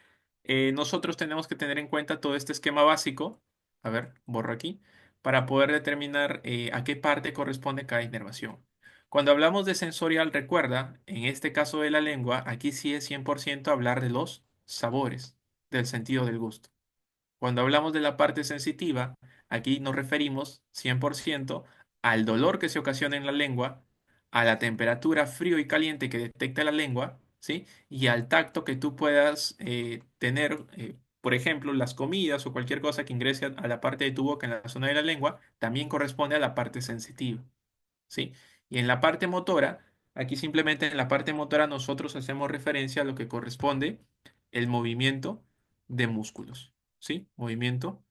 Speaker 1: nosotros tenemos que tener en cuenta todo este esquema básico, a ver, borro aquí, para poder determinar a qué parte corresponde cada inervación. Cuando hablamos de sensorial, recuerda, en este caso de la lengua, aquí sí es 100% hablar de los sabores, del sentido del gusto. Cuando hablamos de la parte sensitiva, aquí nos referimos 100% al dolor que se ocasiona en la lengua, a la temperatura frío y caliente que detecta la lengua, ¿sí? Y al tacto que tú puedas tener, por ejemplo, las comidas o cualquier cosa que ingrese a la parte de tu boca en la zona de la lengua, también corresponde a la parte sensitiva, ¿sí? Y en la parte motora, aquí simplemente en la parte motora nosotros hacemos referencia a lo que corresponde el movimiento de músculos, ¿sí? Movimiento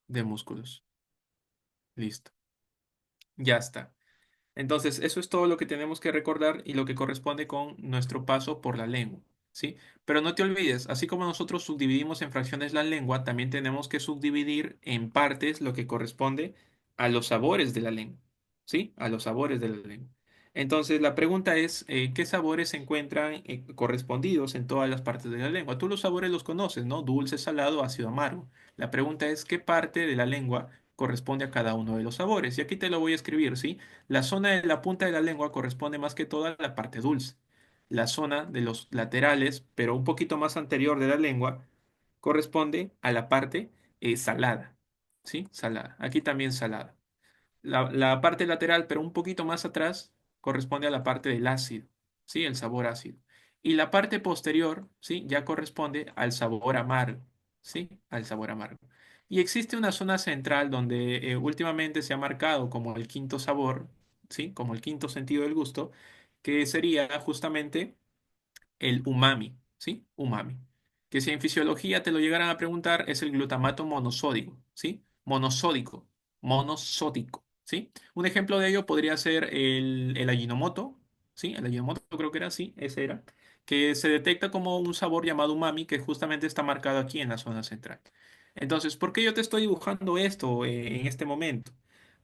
Speaker 1: de músculos. Listo. Ya está. Entonces, eso es todo lo que tenemos que recordar y lo que corresponde con nuestro paso por la lengua, ¿sí? Pero no te olvides, así como nosotros subdividimos en fracciones la lengua, también tenemos que subdividir en partes lo que corresponde a los sabores de la lengua, ¿sí? A los sabores de la lengua. Entonces, la pregunta es, ¿qué sabores se encuentran correspondidos en todas las partes de la lengua? Tú los sabores los conoces, ¿no? Dulce, salado, ácido, amargo. La pregunta es, ¿qué parte de la lengua corresponde a cada uno de los sabores? Y aquí te lo voy a escribir, ¿sí? La zona de la punta de la lengua corresponde más que todo a la parte dulce. La zona de los laterales, pero un poquito más anterior de la lengua, corresponde a la parte salada. ¿Sí? Salada. Aquí también salada. La parte lateral, pero un poquito más atrás, corresponde a la parte del ácido, ¿sí? El sabor ácido. Y la parte posterior, ¿sí? Ya corresponde al sabor amargo, ¿sí? Al sabor amargo. Y existe una zona central donde últimamente se ha marcado como el quinto sabor, ¿sí? Como el quinto sentido del gusto, que sería justamente el umami, ¿sí? Umami. Que si en fisiología te lo llegaran a preguntar, es el glutamato monosódico, ¿sí? Monosódico, ¿sí? Un ejemplo de ello podría ser el Ajinomoto, ¿sí? El Ajinomoto creo que era así, ese era, que se detecta como un sabor llamado umami que justamente está marcado aquí en la zona central. Entonces, ¿por qué yo te estoy dibujando esto en este momento?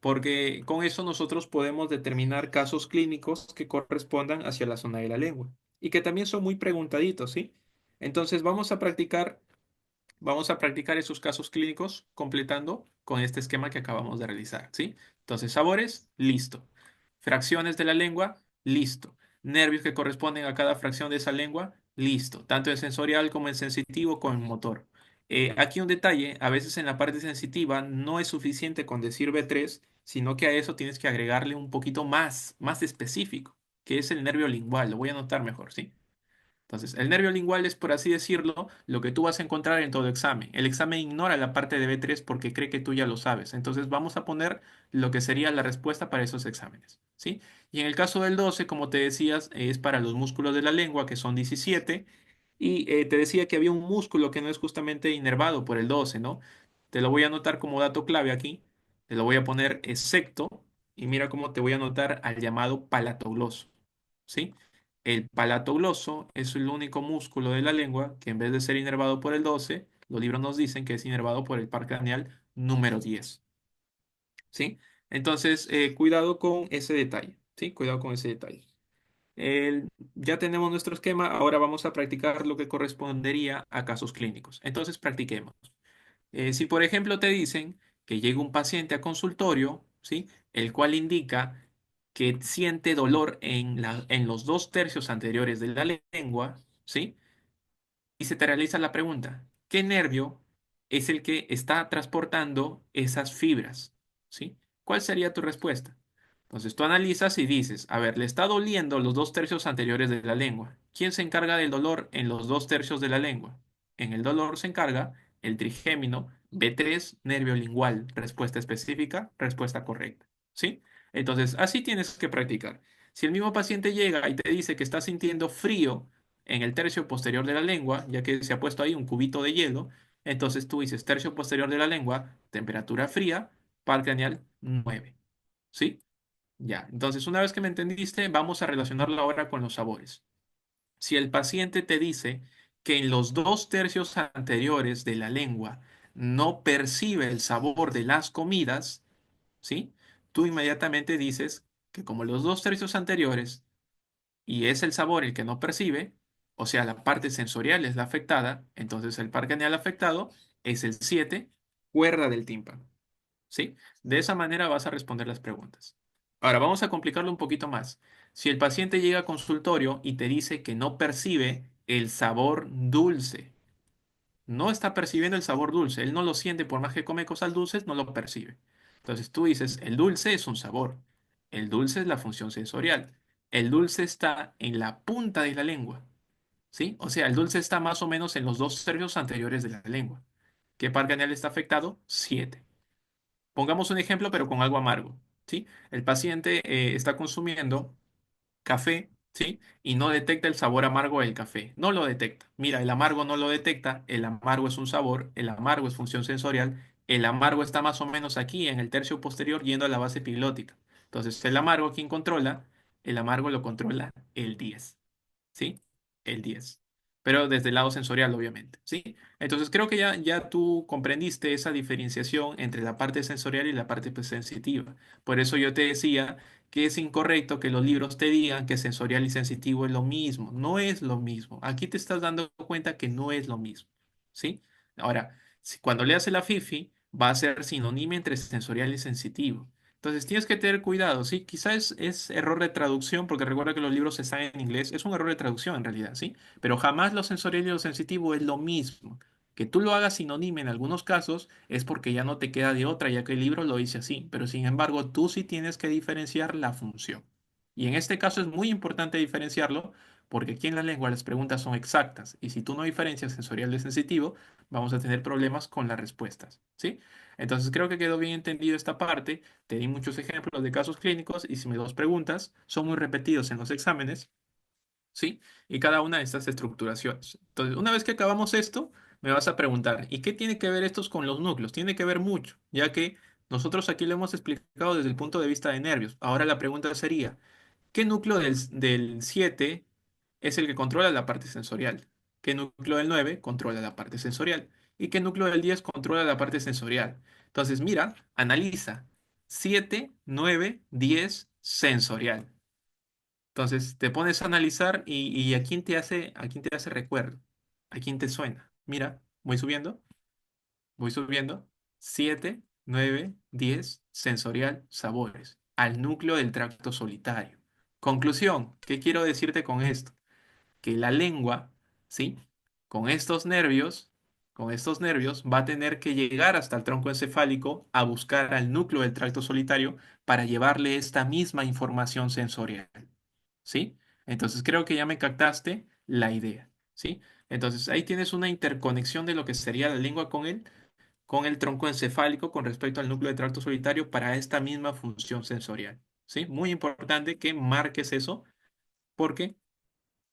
Speaker 1: Porque con eso nosotros podemos determinar casos clínicos que correspondan hacia la zona de la lengua y que también son muy preguntaditos, ¿sí? Entonces vamos a practicar esos casos clínicos completando con este esquema que acabamos de realizar, ¿sí? Entonces, sabores, listo. Fracciones de la lengua, listo. Nervios que corresponden a cada fracción de esa lengua, listo. Tanto en sensorial como en sensitivo como en motor. Aquí un detalle, a veces en la parte sensitiva no es suficiente con decir B3, sino que a eso tienes que agregarle un poquito más específico, que es el nervio lingual. Lo voy a anotar mejor, ¿sí? Entonces, el nervio lingual es, por así decirlo, lo que tú vas a encontrar en todo examen. El examen ignora la parte de B3 porque cree que tú ya lo sabes. Entonces, vamos a poner lo que sería la respuesta para esos exámenes, ¿sí? Y en el caso del 12, como te decías, es para los músculos de la lengua, que son 17. Y te decía que había un músculo que no es justamente inervado por el 12, ¿no? Te lo voy a anotar como dato clave aquí. Te lo voy a poner excepto. Y mira cómo te voy a anotar al llamado palatogloso, ¿sí? El palato gloso es el único músculo de la lengua que en vez de ser inervado por el 12, los libros nos dicen que es inervado por el par craneal número 10, ¿sí? Entonces, cuidado con ese detalle, ¿sí? Cuidado con ese detalle. Ya tenemos nuestro esquema, ahora vamos a practicar lo que correspondería a casos clínicos. Entonces, practiquemos. Si, por ejemplo, te dicen que llega un paciente a consultorio, ¿sí? El cual indica que siente dolor en los dos tercios anteriores de la lengua, ¿sí? Y se te realiza la pregunta, ¿qué nervio es el que está transportando esas fibras? ¿Sí? ¿Cuál sería tu respuesta? Entonces tú analizas y dices, a ver, le está doliendo los dos tercios anteriores de la lengua. ¿Quién se encarga del dolor en los dos tercios de la lengua? En el dolor se encarga el trigémino B3, nervio lingual. Respuesta específica, respuesta correcta. ¿Sí? Entonces, así tienes que practicar. Si el mismo paciente llega y te dice que está sintiendo frío en el tercio posterior de la lengua, ya que se ha puesto ahí un cubito de hielo, entonces tú dices tercio posterior de la lengua, temperatura fría, par craneal 9. ¿Sí? Ya, entonces una vez que me entendiste, vamos a relacionarlo ahora con los sabores. Si el paciente te dice que en los dos tercios anteriores de la lengua no percibe el sabor de las comidas, ¿sí? Tú inmediatamente dices que como los dos tercios anteriores y es el sabor el que no percibe, o sea, la parte sensorial es la afectada, entonces el par craneal afectado es el 7, cuerda del tímpano, ¿sí? De esa manera vas a responder las preguntas. Ahora vamos a complicarlo un poquito más. Si el paciente llega a consultorio y te dice que no percibe el sabor dulce, no está percibiendo el sabor dulce, él no lo siente por más que come cosas dulces, no lo percibe. Entonces tú dices, el dulce es un sabor, el dulce es la función sensorial, el dulce está en la punta de la lengua, ¿sí? O sea, el dulce está más o menos en los dos tercios anteriores de la lengua. ¿Qué par craneal está afectado? 7. Pongamos un ejemplo, pero con algo amargo, ¿sí? El paciente está consumiendo café, ¿sí? Y no detecta el sabor amargo del café. No lo detecta. Mira, el amargo no lo detecta. El amargo es un sabor. El amargo es función sensorial. El amargo está más o menos aquí, en el tercio posterior, yendo a la base epiglótica. Entonces, el amargo, ¿quién controla? El amargo lo controla el 10. ¿Sí? El 10. Pero desde el lado sensorial, obviamente, ¿sí? Entonces creo que ya tú comprendiste esa diferenciación entre la parte sensorial y la parte pues, sensitiva. Por eso yo te decía que es incorrecto que los libros te digan que sensorial y sensitivo es lo mismo. No es lo mismo. Aquí te estás dando cuenta que no es lo mismo, ¿sí? Ahora, cuando leas el AFIFI, va a ser sinónimo entre sensorial y sensitivo. Entonces tienes que tener cuidado, ¿sí? Quizás es error de traducción, porque recuerda que los libros están en inglés. Es un error de traducción en realidad, ¿sí? Pero jamás lo sensorial y lo sensitivo es lo mismo. Que tú lo hagas sinónimo en algunos casos es porque ya no te queda de otra, ya que el libro lo dice así. Pero sin embargo, tú sí tienes que diferenciar la función. Y en este caso es muy importante diferenciarlo, porque aquí en la lengua las preguntas son exactas. Y si tú no diferencias sensorial de sensitivo, vamos a tener problemas con las respuestas, ¿sí? Entonces creo que quedó bien entendido esta parte. Te di muchos ejemplos de casos clínicos y si me dos preguntas son muy repetidos en los exámenes, ¿sí? Y cada una de estas estructuraciones. Entonces, una vez que acabamos esto, me vas a preguntar, ¿y qué tiene que ver estos con los núcleos? Tiene que ver mucho, ya que nosotros aquí lo hemos explicado desde el punto de vista de nervios. Ahora la pregunta sería, ¿qué núcleo del 7 es el que controla la parte sensorial? ¿Qué núcleo del 9 controla la parte sensorial? ¿Y qué núcleo del 10 controla la parte sensorial? Entonces, mira, analiza. 7, 9, 10, sensorial. Entonces, te pones a analizar y a quién te hace recuerdo, a quién te suena. Mira, voy subiendo. 7, 9, 10, sensorial, sabores, al núcleo del tracto solitario. Conclusión, ¿qué quiero decirte con esto? Que la lengua, ¿sí? Con estos nervios, con estos nervios, va a tener que llegar hasta el tronco encefálico a buscar al núcleo del tracto solitario para llevarle esta misma información sensorial. ¿Sí? Entonces creo que ya me captaste la idea, ¿sí? Entonces ahí tienes una interconexión de lo que sería la lengua con el tronco encefálico con respecto al núcleo de tracto solitario para esta misma función sensorial, ¿sí? Muy importante que marques eso porque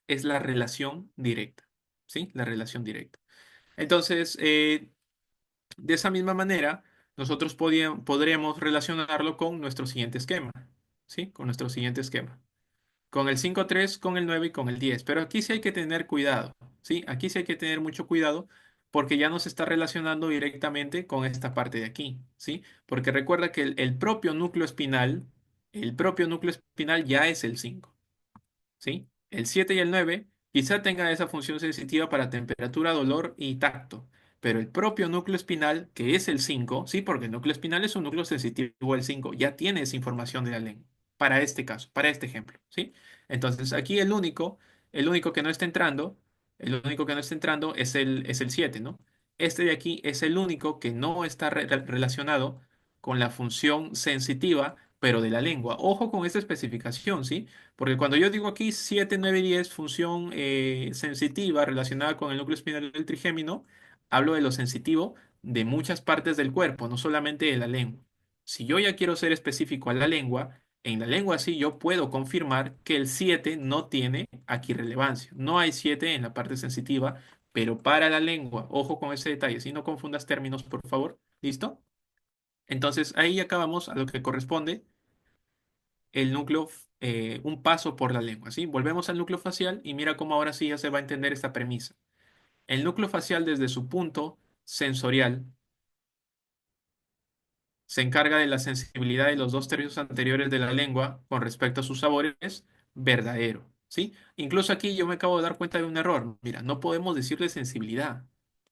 Speaker 1: es la relación directa, ¿sí? La relación directa. Entonces, de esa misma manera, nosotros podríamos relacionarlo con nuestro siguiente esquema, ¿sí? Con nuestro siguiente esquema. Con el 5-3, con el 9 y con el 10. Pero aquí sí hay que tener cuidado, ¿sí? Aquí sí hay que tener mucho cuidado porque ya no se está relacionando directamente con esta parte de aquí, ¿sí? Porque recuerda que el propio núcleo espinal ya es el 5. ¿Sí? El 7 y el 9 quizá tengan esa función sensitiva para temperatura, dolor y tacto, pero el propio núcleo espinal, que es el 5, ¿sí? Porque el núcleo espinal es un núcleo sensitivo al 5, ya tiene esa información de la lengua, para este caso, para este ejemplo, ¿sí? Entonces aquí el único que no está entrando, el único que no está entrando es el 7, ¿no? Este de aquí es el único que no está relacionado con la función sensitiva, pero de la lengua. Ojo con esta especificación, ¿sí? Porque cuando yo digo aquí 7, 9 y 10, función sensitiva relacionada con el núcleo espinal del trigémino, hablo de lo sensitivo de muchas partes del cuerpo, no solamente de la lengua. Si yo ya quiero ser específico a la lengua, en la lengua sí yo puedo confirmar que el 7 no tiene aquí relevancia. No hay 7 en la parte sensitiva, pero para la lengua, ojo con ese detalle, si no confundas términos, por favor. ¿Listo? Entonces ahí acabamos a lo que corresponde el núcleo, un paso por la lengua, ¿sí? Volvemos al núcleo facial y mira cómo ahora sí ya se va a entender esta premisa. El núcleo facial desde su punto sensorial se encarga de la sensibilidad de los dos tercios anteriores de la lengua con respecto a sus sabores, verdadero, ¿sí? Incluso aquí yo me acabo de dar cuenta de un error. Mira, no podemos decirle sensibilidad.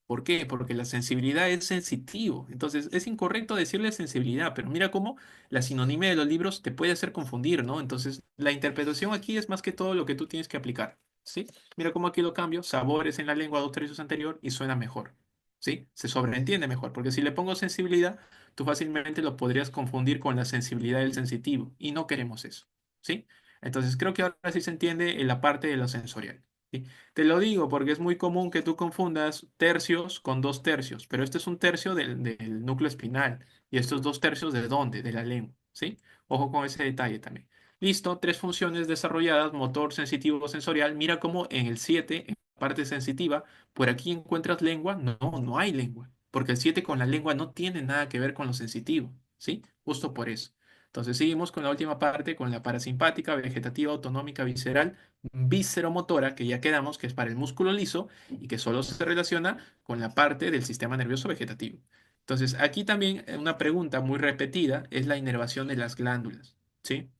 Speaker 1: ¿Por qué? Porque la sensibilidad es sensitivo. Entonces, es incorrecto decirle sensibilidad, pero mira cómo la sinonimia de los libros te puede hacer confundir, ¿no? Entonces, la interpretación aquí es más que todo lo que tú tienes que aplicar, ¿sí? Mira cómo aquí lo cambio, sabores en la lengua dos tercios anterior y suena mejor, ¿sí? Se sobreentiende mejor, porque si le pongo sensibilidad, tú fácilmente lo podrías confundir con la sensibilidad del sensitivo y no queremos eso, ¿sí? Entonces creo que ahora sí se entiende en la parte de lo sensorial, ¿sí? Te lo digo porque es muy común que tú confundas tercios con dos tercios, pero este es un tercio del núcleo espinal y estos dos tercios de dónde, de la lengua, ¿sí? Ojo con ese detalle también. Listo, tres funciones desarrolladas, motor, sensitivo, sensorial. Mira cómo en el 7 en la parte sensitiva, por aquí encuentras lengua. No, no hay lengua porque el 7 con la lengua no tiene nada que ver con lo sensitivo, ¿sí? Justo por eso. Entonces seguimos con la última parte, con la parasimpática, vegetativa, autonómica, visceral, visceromotora, que ya quedamos, que es para el músculo liso y que solo se relaciona con la parte del sistema nervioso vegetativo. Entonces aquí también una pregunta muy repetida es la inervación de las glándulas, ¿sí?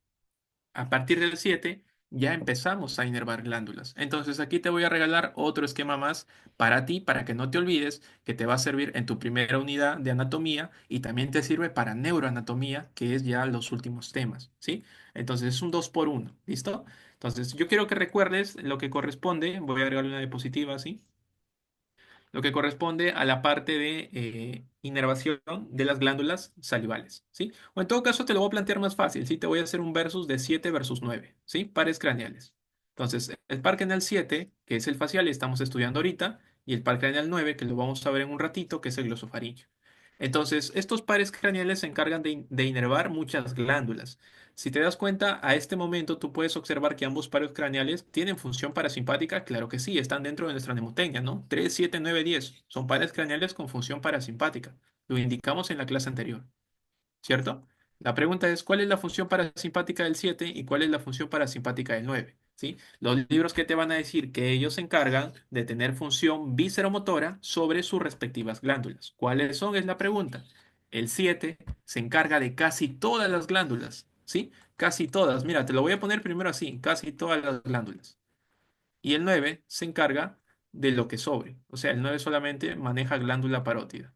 Speaker 1: A partir del 7 ya empezamos a inervar glándulas. Entonces aquí te voy a regalar otro esquema más para ti, para que no te olvides, que te va a servir en tu primera unidad de anatomía y también te sirve para neuroanatomía, que es ya los últimos temas, ¿sí? Entonces es un 2 por uno, ¿listo? Entonces yo quiero que recuerdes lo que corresponde, voy a agregarle una diapositiva, ¿sí? Lo que corresponde a la parte de inervación de las glándulas salivales, ¿sí? O en todo caso te lo voy a plantear más fácil, ¿sí? Te voy a hacer un versus de 7 versus 9, ¿sí? Pares craneales. Entonces, el par craneal 7, que es el facial y estamos estudiando ahorita, y el par craneal 9, que lo vamos a ver en un ratito, que es el glosofaringio. Entonces, estos pares craneales se encargan de inervar muchas glándulas. Si te das cuenta, a este momento tú puedes observar que ambos pares craneales tienen función parasimpática. Claro que sí, están dentro de nuestra mnemotecnia, ¿no? 3, 7, 9, 10 son pares craneales con función parasimpática. Lo indicamos en la clase anterior. ¿Cierto? La pregunta es, ¿cuál es la función parasimpática del 7 y cuál es la función parasimpática del 9? ¿Sí? Los libros que te van a decir que ellos se encargan de tener función visceromotora sobre sus respectivas glándulas. ¿Cuáles son? Es la pregunta. El 7 se encarga de casi todas las glándulas, ¿sí? Casi todas. Mira, te lo voy a poner primero así, casi todas las glándulas. Y el 9 se encarga de lo que sobre. O sea, el 9 solamente maneja glándula parótida.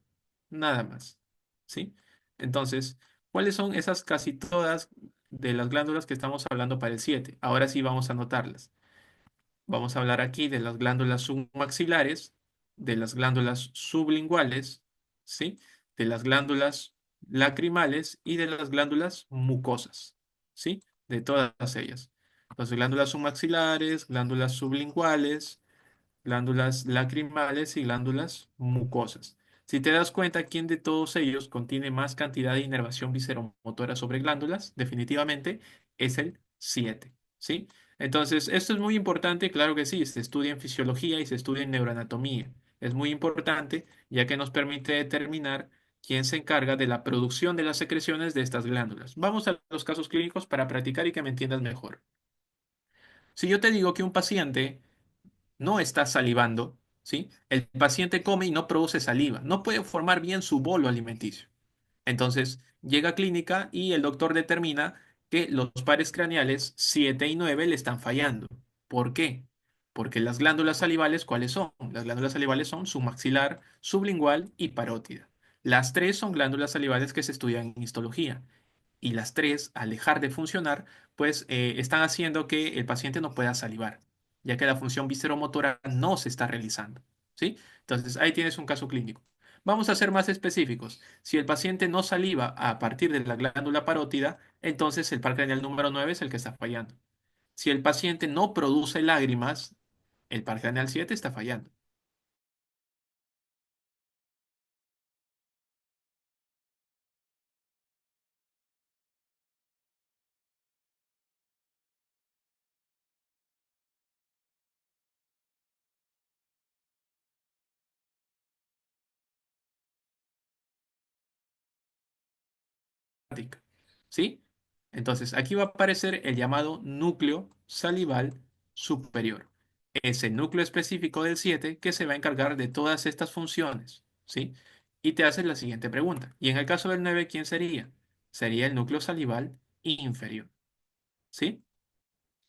Speaker 1: Nada más. ¿Sí? Entonces, ¿cuáles son esas casi todas de las glándulas que estamos hablando para el 7? Ahora sí vamos a anotarlas. Vamos a hablar aquí de las glándulas submaxilares, de las glándulas sublinguales, ¿sí? De las glándulas lacrimales y de las glándulas mucosas, ¿sí? De todas ellas. Las glándulas submaxilares, glándulas sublinguales, glándulas lacrimales y glándulas mucosas. Si te das cuenta, ¿quién de todos ellos contiene más cantidad de inervación visceromotora sobre glándulas? Definitivamente es el 7, ¿sí? Entonces, esto es muy importante, claro que sí, se estudia en fisiología y se estudia en neuroanatomía. Es muy importante ya que nos permite determinar quién se encarga de la producción de las secreciones de estas glándulas. Vamos a los casos clínicos para practicar y que me entiendas mejor. Si yo te digo que un paciente no está salivando, ¿sí? El paciente come y no produce saliva, no puede formar bien su bolo alimenticio. Entonces, llega a clínica y el doctor determina que los pares craneales 7 y 9 le están fallando. ¿Por qué? Porque las glándulas salivales, ¿cuáles son? Las glándulas salivales son submaxilar, sublingual y parótida. Las tres son glándulas salivales que se estudian en histología y las tres, al dejar de funcionar, pues están haciendo que el paciente no pueda salivar, ya que la función visceromotora no se está realizando, ¿sí? Entonces, ahí tienes un caso clínico. Vamos a ser más específicos. Si el paciente no saliva a partir de la glándula parótida, entonces el par craneal número 9 es el que está fallando. Si el paciente no produce lágrimas, el par craneal 7 está fallando. ¿Sí? Entonces, aquí va a aparecer el llamado núcleo salival superior. Es el núcleo específico del 7 que se va a encargar de todas estas funciones, ¿sí? Y te haces la siguiente pregunta. Y en el caso del 9, ¿quién sería? Sería el núcleo salival inferior, ¿sí?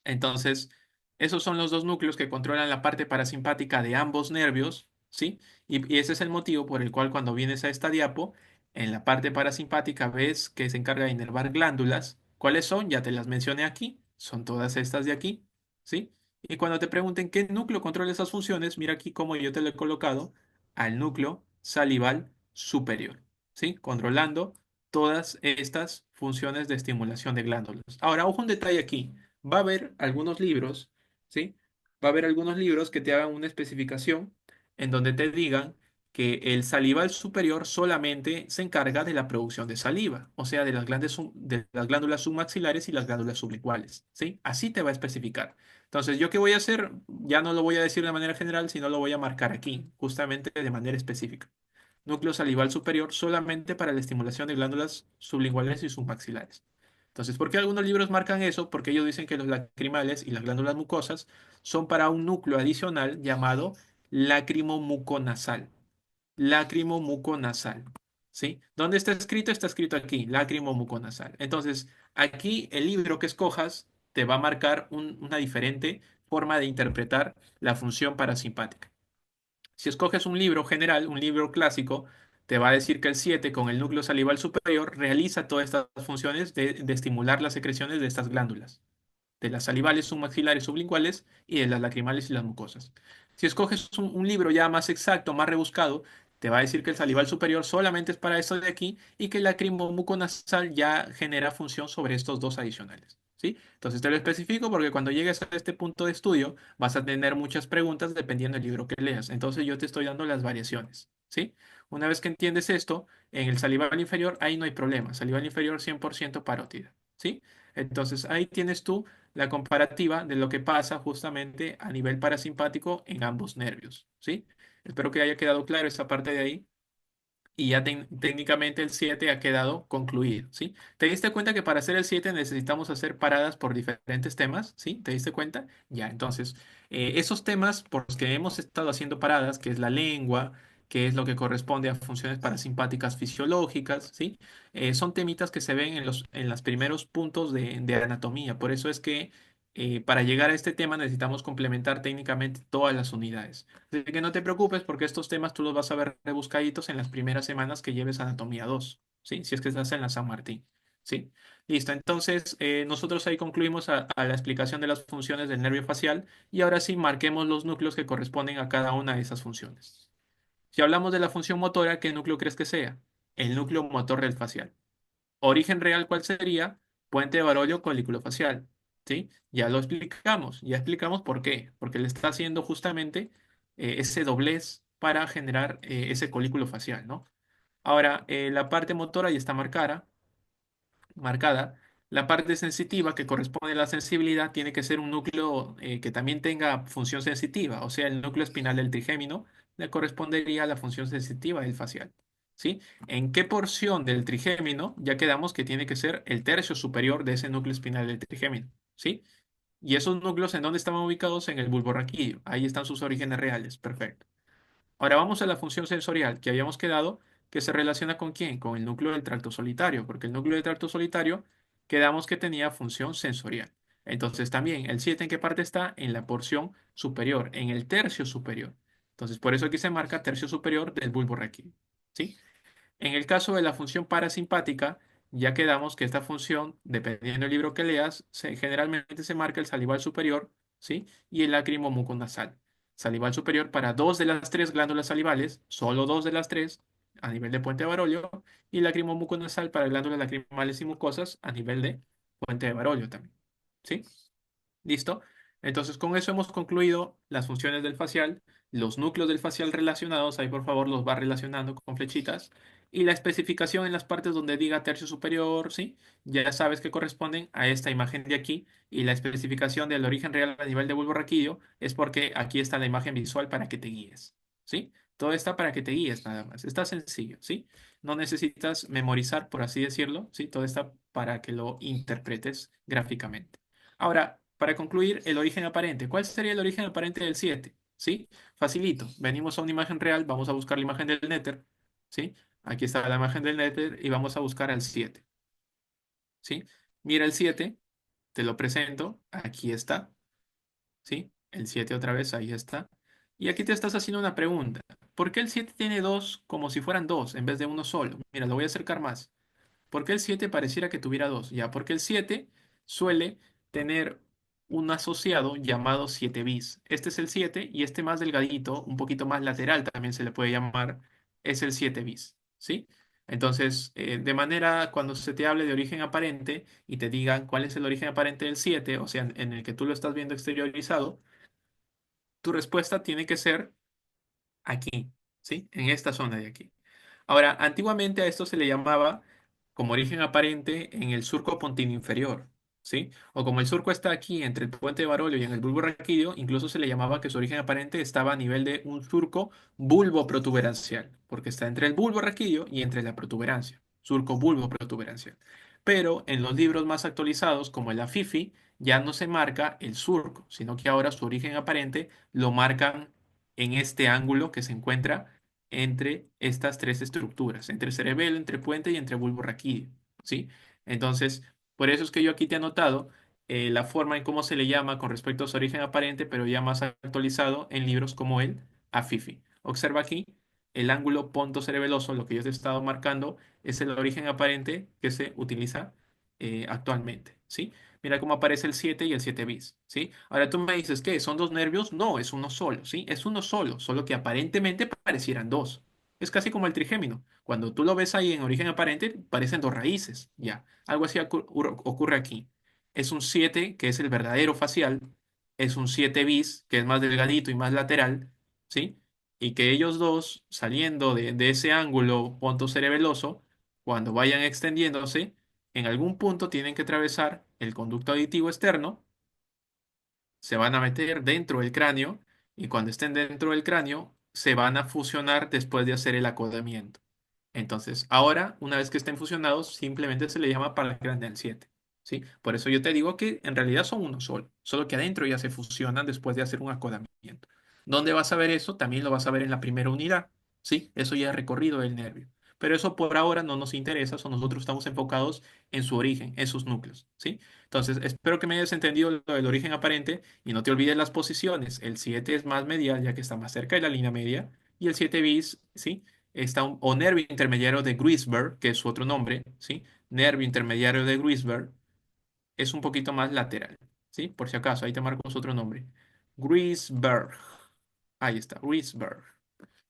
Speaker 1: Entonces, esos son los dos núcleos que controlan la parte parasimpática de ambos nervios, ¿sí? Y ese es el motivo por el cual cuando vienes a esta diapo, en la parte parasimpática ves que se encarga de inervar glándulas. ¿Cuáles son? Ya te las mencioné aquí. Son todas estas de aquí, ¿sí? Y cuando te pregunten qué núcleo controla esas funciones, mira aquí cómo yo te lo he colocado al núcleo salival superior, ¿sí? Controlando todas estas funciones de estimulación de glándulas. Ahora, ojo un detalle aquí, va a haber algunos libros, ¿sí? Va a haber algunos libros que te hagan una especificación en donde te digan que el salival superior solamente se encarga de la producción de saliva, o sea, de las glándulas submaxilares y las glándulas sublinguales, ¿sí? Así te va a especificar. Entonces, ¿yo qué voy a hacer? Ya no lo voy a decir de manera general, sino lo voy a marcar aquí, justamente de manera específica. Núcleo salival superior solamente para la estimulación de glándulas sublinguales y submaxilares. Entonces, ¿por qué algunos libros marcan eso? Porque ellos dicen que los lacrimales y las glándulas mucosas son para un núcleo adicional llamado lácrimo-muconasal. Lácrimo-muconasal. ¿Sí? ¿Dónde está escrito? Está escrito aquí, lácrimo-muconasal. Entonces, aquí el libro que escojas te va a marcar una diferente forma de interpretar la función parasimpática. Si escoges un libro general, un libro clásico, te va a decir que el 7 con el núcleo salival superior realiza todas estas funciones de estimular las secreciones de estas glándulas de las salivales, submaxilares, sublinguales y de las lacrimales y las mucosas. Si escoges un libro ya más exacto, más rebuscado, te va a decir que el salival superior solamente es para esto de aquí y que el lacrimomuconasal ya genera función sobre estos dos adicionales. ¿Sí? Entonces te lo especifico porque cuando llegues a este punto de estudio vas a tener muchas preguntas dependiendo del libro que leas. Entonces yo te estoy dando las variaciones. ¿Sí? Una vez que entiendes esto, en el salival inferior ahí no hay problema. Salival inferior 100% parótida. ¿Sí? Entonces ahí tienes tú la comparativa de lo que pasa justamente a nivel parasimpático en ambos nervios, ¿sí? Espero que haya quedado claro esa parte de ahí y ya técnicamente el 7 ha quedado concluido, ¿sí? ¿Te diste cuenta que para hacer el 7 necesitamos hacer paradas por diferentes temas, ¿sí? ¿Te diste cuenta? Ya, entonces, esos temas por los que hemos estado haciendo paradas, que es la lengua, que es lo que corresponde a funciones parasimpáticas fisiológicas, ¿sí? Son temitas que se ven en los primeros puntos de anatomía. Por eso es que para llegar a este tema necesitamos complementar técnicamente todas las unidades. Así que no te preocupes porque estos temas tú los vas a ver rebuscaditos en las primeras semanas que lleves Anatomía 2, ¿sí? Si es que estás en la San Martín, ¿sí? Listo, entonces nosotros ahí concluimos a la explicación de las funciones del nervio facial y ahora sí marquemos los núcleos que corresponden a cada una de esas funciones. Si hablamos de la función motora, ¿qué núcleo crees que sea? El núcleo motor del facial. Origen real, ¿cuál sería? Puente de Barollo colículo facial. ¿Sí? Ya lo explicamos, ya explicamos por qué. Porque le está haciendo justamente ese doblez para generar ese colículo facial, ¿no? Ahora, la parte motora ya está marcada. La parte sensitiva que corresponde a la sensibilidad tiene que ser un núcleo que también tenga función sensitiva, o sea, el núcleo espinal del trigémino le correspondería a la función sensitiva del facial. ¿Sí? ¿En qué porción del trigémino? Ya quedamos que tiene que ser el tercio superior de ese núcleo espinal del trigémino. ¿Sí? Y esos núcleos, ¿en dónde estaban ubicados? En el bulbo raquídeo. Ahí están sus orígenes reales. Perfecto. Ahora vamos a la función sensorial que habíamos quedado, que se relaciona con quién, con el núcleo del tracto solitario, porque el núcleo del tracto solitario quedamos que tenía función sensorial. Entonces también, ¿el 7 en qué parte está? En la porción superior, en el tercio superior. Entonces, por eso aquí se marca tercio superior del bulbo raquídeo. ¿Sí? En el caso de la función parasimpática, ya quedamos que esta función, dependiendo del libro que leas, generalmente se marca el salival superior, ¿sí? Y el lágrimo muconasal. Salival superior para dos de las tres glándulas salivales, solo dos de las tres, a nivel de puente de Barollo, y lágrimo muconasal para glándulas lacrimales y mucosas a nivel de puente de Barollo también, ¿sí? ¿Listo? Entonces, con eso hemos concluido las funciones del facial, los núcleos del facial relacionados, ahí por favor los va relacionando con flechitas, y la especificación en las partes donde diga tercio superior, ¿sí? Ya sabes que corresponden a esta imagen de aquí, y la especificación del origen real a nivel de bulbo raquídeo es porque aquí está la imagen visual para que te guíes, ¿sí? Todo está para que te guíes nada más, está sencillo, ¿sí? No necesitas memorizar, por así decirlo, ¿sí? Todo está para que lo interpretes gráficamente. Ahora, para concluir, el origen aparente. ¿Cuál sería el origen aparente del 7? ¿Sí? Facilito. Venimos a una imagen real, vamos a buscar la imagen del Nether. ¿Sí? Aquí está la imagen del Nether y vamos a buscar al 7. ¿Sí? Mira el 7, te lo presento, aquí está. ¿Sí? El 7 otra vez, ahí está. Y aquí te estás haciendo una pregunta. ¿Por qué el 7 tiene dos como si fueran dos en vez de uno solo? Mira, lo voy a acercar más. ¿Por qué el 7 pareciera que tuviera dos? Ya, porque el 7 suele tener un asociado llamado 7 bis. Este es el 7 y este más delgadito, un poquito más lateral también se le puede llamar, es el 7 bis. ¿Sí? Entonces, de manera, cuando se te hable de origen aparente y te digan cuál es el origen aparente del 7, o sea, en el que tú lo estás viendo exteriorizado, tu respuesta tiene que ser aquí, ¿sí? En esta zona de aquí. Ahora, antiguamente a esto se le llamaba como origen aparente en el surco pontino inferior, ¿sí? O como el surco está aquí entre el puente de Barolio y en el bulbo raquídeo, incluso se le llamaba que su origen aparente estaba a nivel de un surco bulbo protuberancial, porque está entre el bulbo raquídeo y entre la protuberancia, surco bulbo protuberancial. Pero en los libros más actualizados, como el AFIFI, ya no se marca el surco, sino que ahora su origen aparente lo marcan en este ángulo que se encuentra entre estas tres estructuras, entre cerebelo, entre puente y entre bulbo raquídeo, ¿sí? Entonces, por eso es que yo aquí te he anotado la forma en cómo se le llama con respecto a su origen aparente, pero ya más actualizado en libros como el AFIFI. Observa aquí el ángulo ponto cerebeloso, lo que yo te he estado marcando, es el origen aparente que se utiliza actualmente, ¿sí? Mira cómo aparece el 7 y el 7 bis, ¿sí? Ahora tú me dices, ¿qué? ¿Son dos nervios? No, es uno solo, ¿sí? Es uno solo, solo que aparentemente parecieran dos. Es casi como el trigémino. Cuando tú lo ves ahí en origen aparente, parecen dos raíces, ya. Algo así ocurre aquí. Es un 7 que es el verdadero facial, es un 7 bis, que es más delgadito y más lateral, ¿sí? Y que ellos dos, saliendo de ese ángulo punto cerebeloso, cuando vayan extendiéndose, en algún punto tienen que atravesar el conducto auditivo externo, se van a meter dentro del cráneo y cuando estén dentro del cráneo se van a fusionar después de hacer el acodamiento. Entonces, ahora, una vez que estén fusionados, simplemente se le llama paracraneal 7. ¿Sí? Por eso yo te digo que en realidad son uno solo, solo que adentro ya se fusionan después de hacer un acodamiento. ¿Dónde vas a ver eso? También lo vas a ver en la primera unidad. ¿Sí? Eso ya es recorrido del nervio. Pero eso por ahora no nos interesa, so nosotros estamos enfocados en su origen, en sus núcleos. ¿Sí? Entonces, espero que me hayas entendido lo del origen aparente y no te olvides las posiciones. El 7 es más medial, ya que está más cerca de la línea media, y el 7 bis, ¿sí? Está o nervio intermediario de Grisberg, que es su otro nombre, ¿sí? Nervio intermediario de Grisberg es un poquito más lateral, ¿sí? Por si acaso, ahí te marco su otro nombre. Grisberg. Ahí está, Grisberg.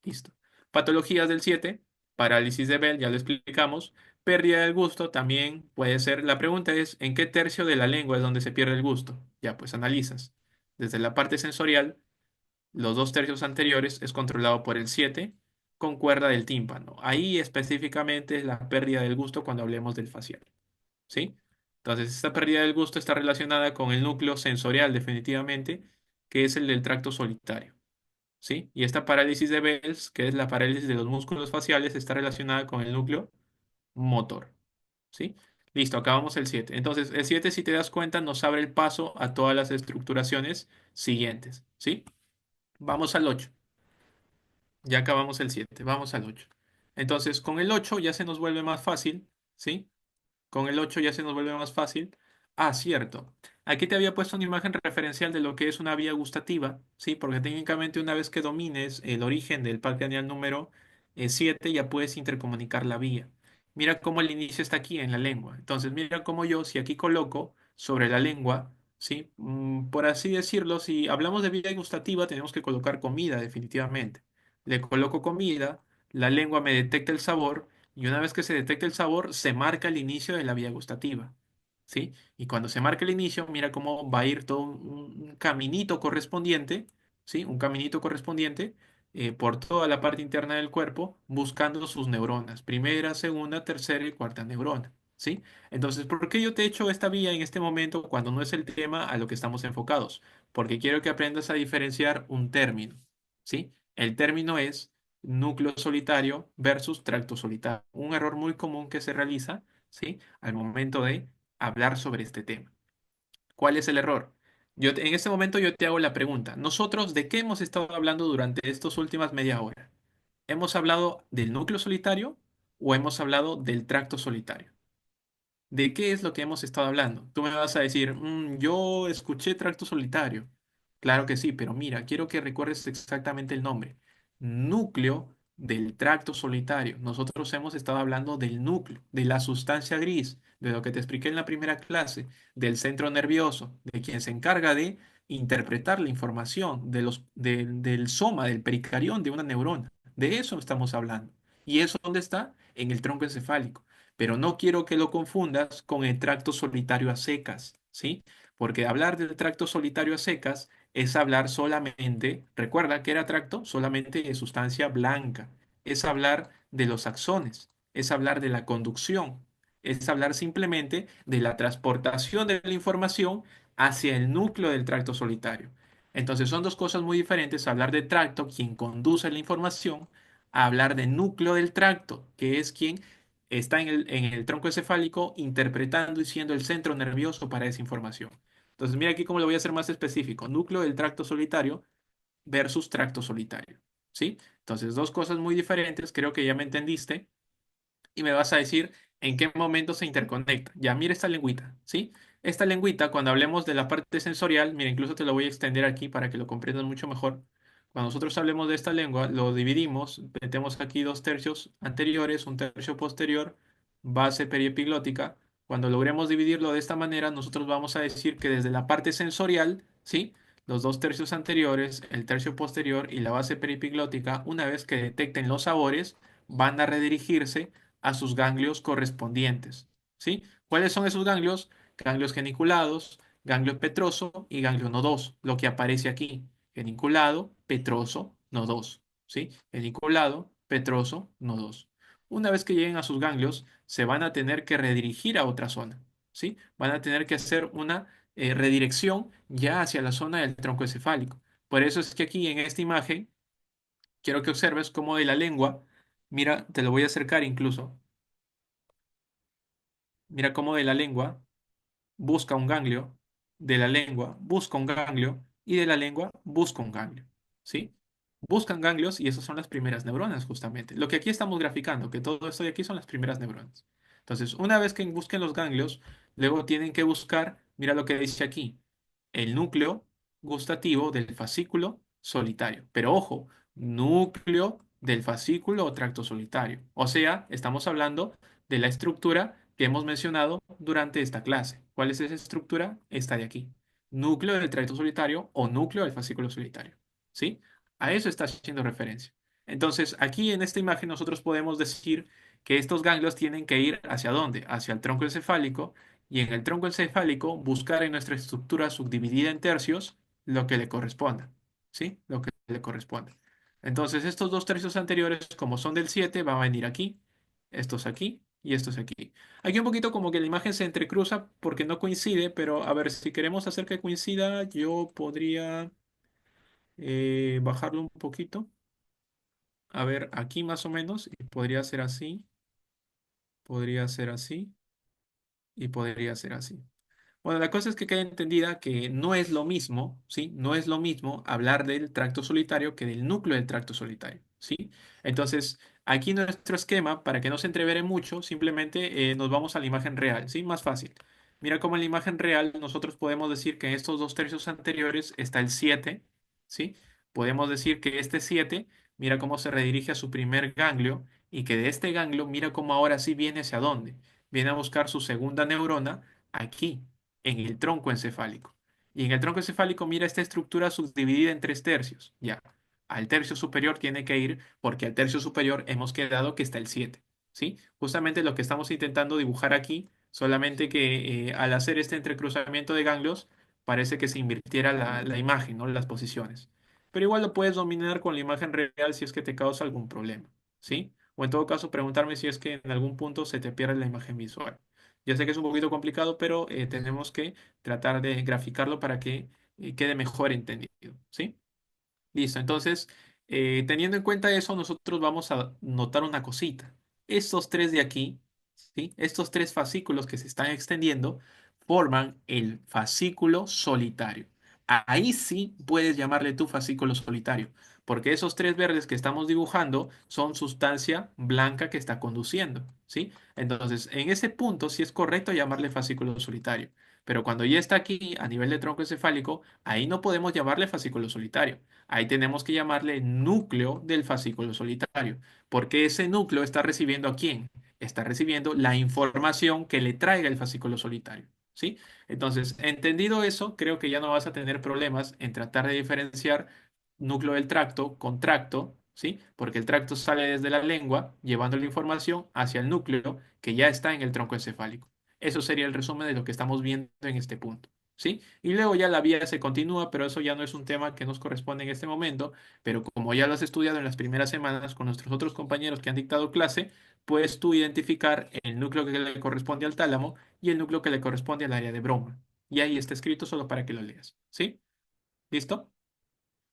Speaker 1: Listo. Patologías del 7, parálisis de Bell, ya lo explicamos. Pérdida del gusto también puede ser. La pregunta es, ¿en qué tercio de la lengua es donde se pierde el gusto? Ya, pues analizas. Desde la parte sensorial, los dos tercios anteriores es controlado por el 7 con cuerda del tímpano. Ahí específicamente es la pérdida del gusto cuando hablemos del facial. ¿Sí? Entonces, esta pérdida del gusto está relacionada con el núcleo sensorial definitivamente, que es el del tracto solitario. ¿Sí? Y esta parálisis de Bell's, que es la parálisis de los músculos faciales, está relacionada con el núcleo motor. ¿Sí? Listo, acabamos el 7. Entonces, el 7 si te das cuenta, nos abre el paso a todas las estructuraciones siguientes. ¿Sí? Vamos al 8. Ya acabamos el 7, vamos al 8. Entonces, con el 8 ya se nos vuelve más fácil, ¿sí? Con el 8 ya se nos vuelve más fácil. Ah, cierto. Aquí te había puesto una imagen referencial de lo que es una vía gustativa, ¿sí? Porque técnicamente una vez que domines el origen del parque aneal número 7, ya puedes intercomunicar la vía. Mira cómo el inicio está aquí en la lengua. Entonces, mira cómo yo, si aquí coloco sobre la lengua, ¿sí? Por así decirlo, si hablamos de vía gustativa, tenemos que colocar comida, definitivamente. Le coloco comida, la lengua me detecta el sabor y una vez que se detecta el sabor, se marca el inicio de la vía gustativa, ¿sí? Y cuando se marca el inicio, mira cómo va a ir todo un caminito correspondiente, ¿sí? Un caminito correspondiente por toda la parte interna del cuerpo, buscando sus neuronas, primera, segunda, tercera y cuarta neurona, ¿sí? Entonces, ¿por qué yo te he hecho esta vía en este momento cuando no es el tema a lo que estamos enfocados? Porque quiero que aprendas a diferenciar un término, ¿sí? El término es núcleo solitario versus tracto solitario. Un error muy común que se realiza, ¿sí? Al momento de hablar sobre este tema. ¿Cuál es el error? En este momento yo te hago la pregunta. ¿Nosotros de qué hemos estado hablando durante estas últimas media hora? ¿Hemos hablado del núcleo solitario o hemos hablado del tracto solitario? ¿De qué es lo que hemos estado hablando? Tú me vas a decir, yo escuché tracto solitario. Claro que sí, pero mira, quiero que recuerdes exactamente el nombre. Núcleo del tracto solitario. Nosotros hemos estado hablando del núcleo, de la sustancia gris, de lo que te expliqué en la primera clase, del centro nervioso, de quien se encarga de interpretar la información, del soma, del pericarión de una neurona. De eso estamos hablando. ¿Y eso dónde está? En el tronco encefálico, pero no quiero que lo confundas con el tracto solitario a secas, ¿sí? Porque hablar del tracto solitario a secas es hablar solamente, recuerda que era tracto solamente de sustancia blanca, es hablar de los axones, es hablar de la conducción, es hablar simplemente de la transportación de la información hacia el núcleo del tracto solitario. Entonces son dos cosas muy diferentes, hablar de tracto, quien conduce la información, a hablar de núcleo del tracto, que es quien está en el tronco encefálico interpretando y siendo el centro nervioso para esa información. Entonces, mira aquí cómo lo voy a hacer más específico. Núcleo del tracto solitario versus tracto solitario. ¿Sí? Entonces, dos cosas muy diferentes. Creo que ya me entendiste y me vas a decir en qué momento se interconecta. Ya, mira esta lengüita, ¿sí? Esta lengüita, cuando hablemos de la parte sensorial, mira, incluso te lo voy a extender aquí para que lo comprendas mucho mejor. Cuando nosotros hablemos de esta lengua, lo dividimos, metemos aquí dos tercios anteriores, un tercio posterior, base periepiglótica. Cuando logremos dividirlo de esta manera, nosotros vamos a decir que desde la parte sensorial, ¿sí? Los dos tercios anteriores, el tercio posterior y la base peripiglótica, una vez que detecten los sabores, van a redirigirse a sus ganglios correspondientes. ¿Sí? ¿Cuáles son esos ganglios? Ganglios geniculados, ganglio petroso y ganglio nodoso, lo que aparece aquí. Geniculado, petroso, nodoso. ¿Sí? Geniculado, petroso, nodoso. Una vez que lleguen a sus ganglios, se van a tener que redirigir a otra zona. ¿Sí? Van a tener que hacer una redirección ya hacia la zona del tronco encefálico. Por eso es que aquí en esta imagen quiero que observes cómo de la lengua, mira, te lo voy a acercar incluso. Mira cómo de la lengua busca un ganglio, de la lengua busca un ganglio y de la lengua busca un ganglio. ¿Sí? Buscan ganglios y esas son las primeras neuronas justamente. Lo que aquí estamos graficando, que todo esto de aquí son las primeras neuronas. Entonces, una vez que busquen los ganglios, luego tienen que buscar, mira lo que dice aquí, el núcleo gustativo del fascículo solitario. Pero ojo, núcleo del fascículo o tracto solitario. O sea, estamos hablando de la estructura que hemos mencionado durante esta clase. ¿Cuál es esa estructura? Esta de aquí. Núcleo del tracto solitario o núcleo del fascículo solitario. ¿Sí? A eso está haciendo referencia. Entonces, aquí en esta imagen nosotros podemos decir que estos ganglios tienen que ir hacia dónde? Hacia el tronco encefálico y en el tronco encefálico buscar en nuestra estructura subdividida en tercios lo que le corresponda. ¿Sí? Lo que le corresponda. Entonces, estos dos tercios anteriores, como son del 7 van a venir aquí, estos aquí y estos aquí. Aquí un poquito como que la imagen se entrecruza porque no coincide, pero a ver, si queremos hacer que coincida, yo podría bajarlo un poquito. A ver, aquí más o menos, y podría ser así, y podría ser así. Bueno, la cosa es que quede entendida que no es lo mismo, ¿sí? No es lo mismo hablar del tracto solitario que del núcleo del tracto solitario, ¿sí? Entonces, aquí nuestro esquema, para que no se entrevere mucho, simplemente nos vamos a la imagen real, ¿sí? Más fácil. Mira cómo en la imagen real nosotros podemos decir que en estos dos tercios anteriores está el 7, ¿sí? Podemos decir que este 7, mira cómo se redirige a su primer ganglio y que de este ganglio, mira cómo ahora sí viene hacia dónde. Viene a buscar su segunda neurona aquí en el tronco encefálico. Y en el tronco encefálico, mira esta estructura subdividida en tres tercios. Ya, al tercio superior tiene que ir porque al tercio superior hemos quedado que está el 7. ¿Sí? Justamente lo que estamos intentando dibujar aquí, solamente que al hacer este entrecruzamiento de ganglios, parece que se invirtiera la imagen, ¿no? Las posiciones. Pero igual lo puedes dominar con la imagen real si es que te causa algún problema. ¿Sí? O en todo caso, preguntarme si es que en algún punto se te pierde la imagen visual. Ya sé que es un poquito complicado, pero tenemos que tratar de graficarlo para que quede mejor entendido, ¿sí? Listo, entonces, teniendo en cuenta eso, nosotros vamos a notar una cosita. Estos tres de aquí, ¿sí? Estos tres fascículos que se están extendiendo forman el fascículo solitario. ahí sí puedes llamarle tú fascículo solitario, porque esos tres verdes que estamos dibujando son sustancia blanca que está conduciendo, ¿sí? Entonces, en ese punto sí es correcto llamarle fascículo solitario, pero cuando ya está aquí a nivel de tronco encefálico, ahí no podemos llamarle fascículo solitario, ahí tenemos que llamarle núcleo del fascículo solitario, porque ese núcleo está recibiendo ¿a quién? Está recibiendo la información que le traiga el fascículo solitario, ¿sí? Entonces, entendido eso, creo que ya no vas a tener problemas en tratar de diferenciar núcleo del tracto con tracto, ¿sí? Porque el tracto sale desde la lengua, llevando la información hacia el núcleo que ya está en el tronco encefálico. Eso sería el resumen de lo que estamos viendo en este punto, ¿sí? Y luego ya la vía se continúa, pero eso ya no es un tema que nos corresponde en este momento, pero como ya lo has estudiado en las primeras semanas con nuestros otros compañeros que han dictado clase, puedes tú identificar el núcleo que le corresponde al tálamo y el núcleo que le corresponde al área de Broma. Y ahí está escrito solo para que lo leas. ¿Sí? ¿Listo?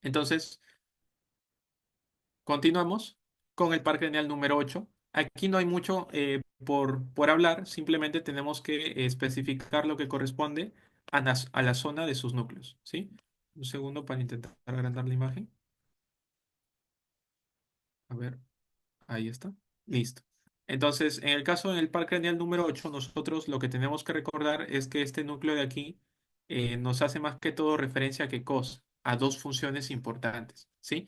Speaker 1: Entonces, continuamos con el parque lineal número 8. Aquí no hay mucho por hablar, simplemente tenemos que especificar lo que corresponde a la zona de sus núcleos. ¿Sí? Un segundo para intentar agrandar la imagen. A ver. Ahí está. Listo. Entonces, en el caso del par craneal número 8, nosotros lo que tenemos que recordar es que este núcleo de aquí nos hace más que todo referencia a qué cosa, a dos funciones importantes, ¿sí?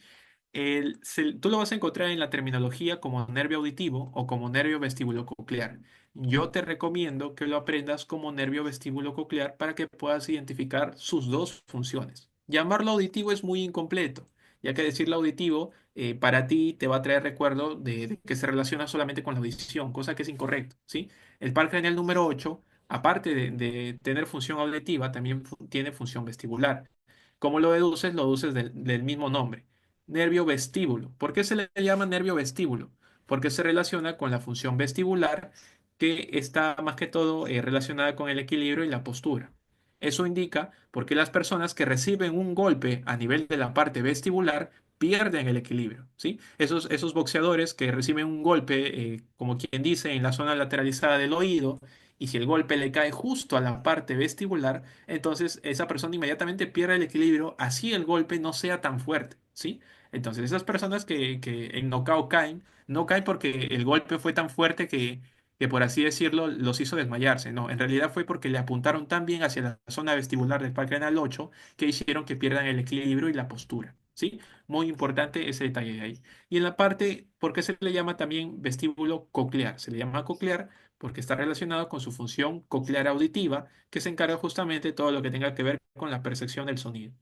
Speaker 1: Tú lo vas a encontrar en la terminología como nervio auditivo o como nervio vestíbulo-coclear. Yo te recomiendo que lo aprendas como nervio vestíbulo-coclear para que puedas identificar sus dos funciones. Llamarlo auditivo es muy incompleto, ya que decirlo auditivo para ti te va a traer recuerdo de que se relaciona solamente con la audición, cosa que es incorrecto, ¿sí? El par craneal número 8, aparte de tener función auditiva, también tiene función vestibular. ¿Cómo lo deduces? Lo deduces del mismo nombre nervio vestíbulo. ¿Por qué se le llama nervio vestíbulo? Porque se relaciona con la función vestibular que está más que todo relacionada con el equilibrio y la postura. Eso indica por qué las personas que reciben un golpe a nivel de la parte vestibular pierden el equilibrio, ¿sí? Esos boxeadores que reciben un golpe, como quien dice, en la zona lateralizada del oído, y si el golpe le cae justo a la parte vestibular, entonces esa persona inmediatamente pierde el equilibrio, así el golpe no sea tan fuerte, ¿sí? Entonces, esas personas que en knockout caen, no caen porque el golpe fue tan fuerte que, por así decirlo, los hizo desmayarse. No, en realidad fue porque le apuntaron tan bien hacia la zona vestibular del parque renal 8 que hicieron que pierdan el equilibrio y la postura. ¿Sí? Muy importante ese detalle de ahí. Y en la parte, ¿por qué se le llama también vestíbulo coclear? Se le llama coclear porque está relacionado con su función coclear auditiva, que se encarga justamente de todo lo que tenga que ver con la percepción del sonido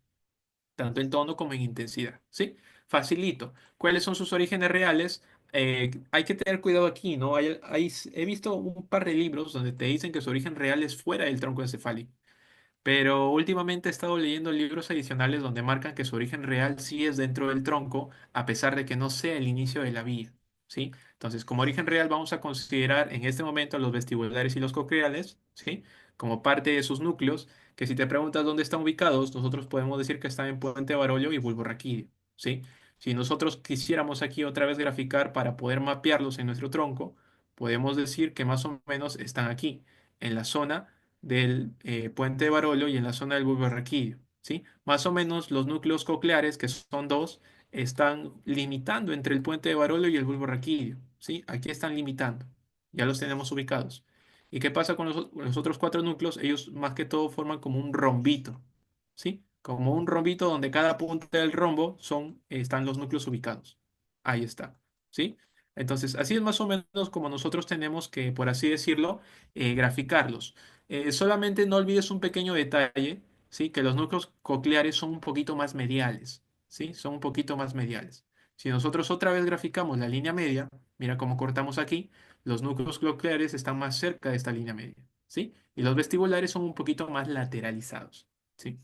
Speaker 1: tanto en tono como en intensidad, ¿sí? Facilito. ¿Cuáles son sus orígenes reales? Hay que tener cuidado aquí, ¿no? He visto un par de libros donde te dicen que su origen real es fuera del tronco encefálico. Pero últimamente he estado leyendo libros adicionales donde marcan que su origen real sí es dentro del tronco, a pesar de que no sea el inicio de la vía, ¿sí? Entonces, como origen real vamos a considerar en este momento los vestibulares y los cocleares, ¿sí? Como parte de sus núcleos, que si te preguntas dónde están ubicados, nosotros podemos decir que están en Puente Barollo y Bulbo Raquídeo, ¿sí? Si nosotros quisiéramos aquí otra vez graficar para poder mapearlos en nuestro tronco, podemos decir que más o menos están aquí, en la zona del puente de Barolo y en la zona del bulbo raquídeo, ¿sí? Más o menos los núcleos cocleares, que son dos, están limitando entre el puente de Barolo y el bulbo raquídeo, ¿sí? Aquí están limitando, ya los tenemos ubicados. ¿Y qué pasa con los otros cuatro núcleos? Ellos más que todo forman como un rombito, ¿sí? Como un rombito donde cada punta del rombo están los núcleos ubicados. Ahí está, ¿sí? Entonces, así es más o menos como nosotros tenemos que, por así decirlo, graficarlos. Solamente no olvides un pequeño detalle, ¿sí? Que los núcleos cocleares son un poquito más mediales, ¿sí? Son un poquito más mediales. Si nosotros otra vez graficamos la línea media, mira cómo cortamos aquí, los núcleos cocleares están más cerca de esta línea media, ¿sí? Y los vestibulares son un poquito más lateralizados, ¿sí?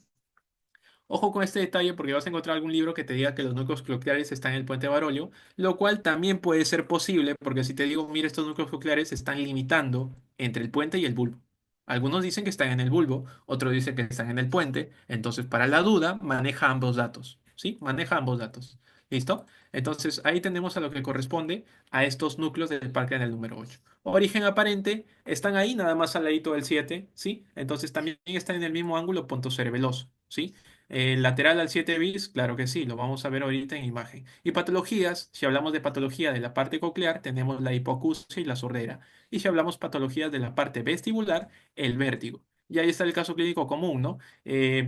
Speaker 1: Ojo con este detalle porque vas a encontrar algún libro que te diga que los núcleos cocleares están en el puente de Barolio, lo cual también puede ser posible porque si te digo, mira, estos núcleos cocleares están limitando entre el puente y el bulbo. Algunos dicen que están en el bulbo, otros dicen que están en el puente, entonces para la duda maneja ambos datos, ¿sí? Maneja ambos datos. ¿Listo? Entonces ahí tenemos a lo que corresponde a estos núcleos del parque en el número 8. Origen aparente, están ahí nada más al ladito del 7, ¿sí? Entonces también están en el mismo ángulo punto cerebeloso, ¿sí? Lateral al 7 bis, claro que sí, lo vamos a ver ahorita en imagen. Y patologías, si hablamos de patología de la parte coclear, tenemos la hipoacusia y la sordera. Y si hablamos patologías de la parte vestibular, el vértigo. Y ahí está el caso clínico común, ¿no?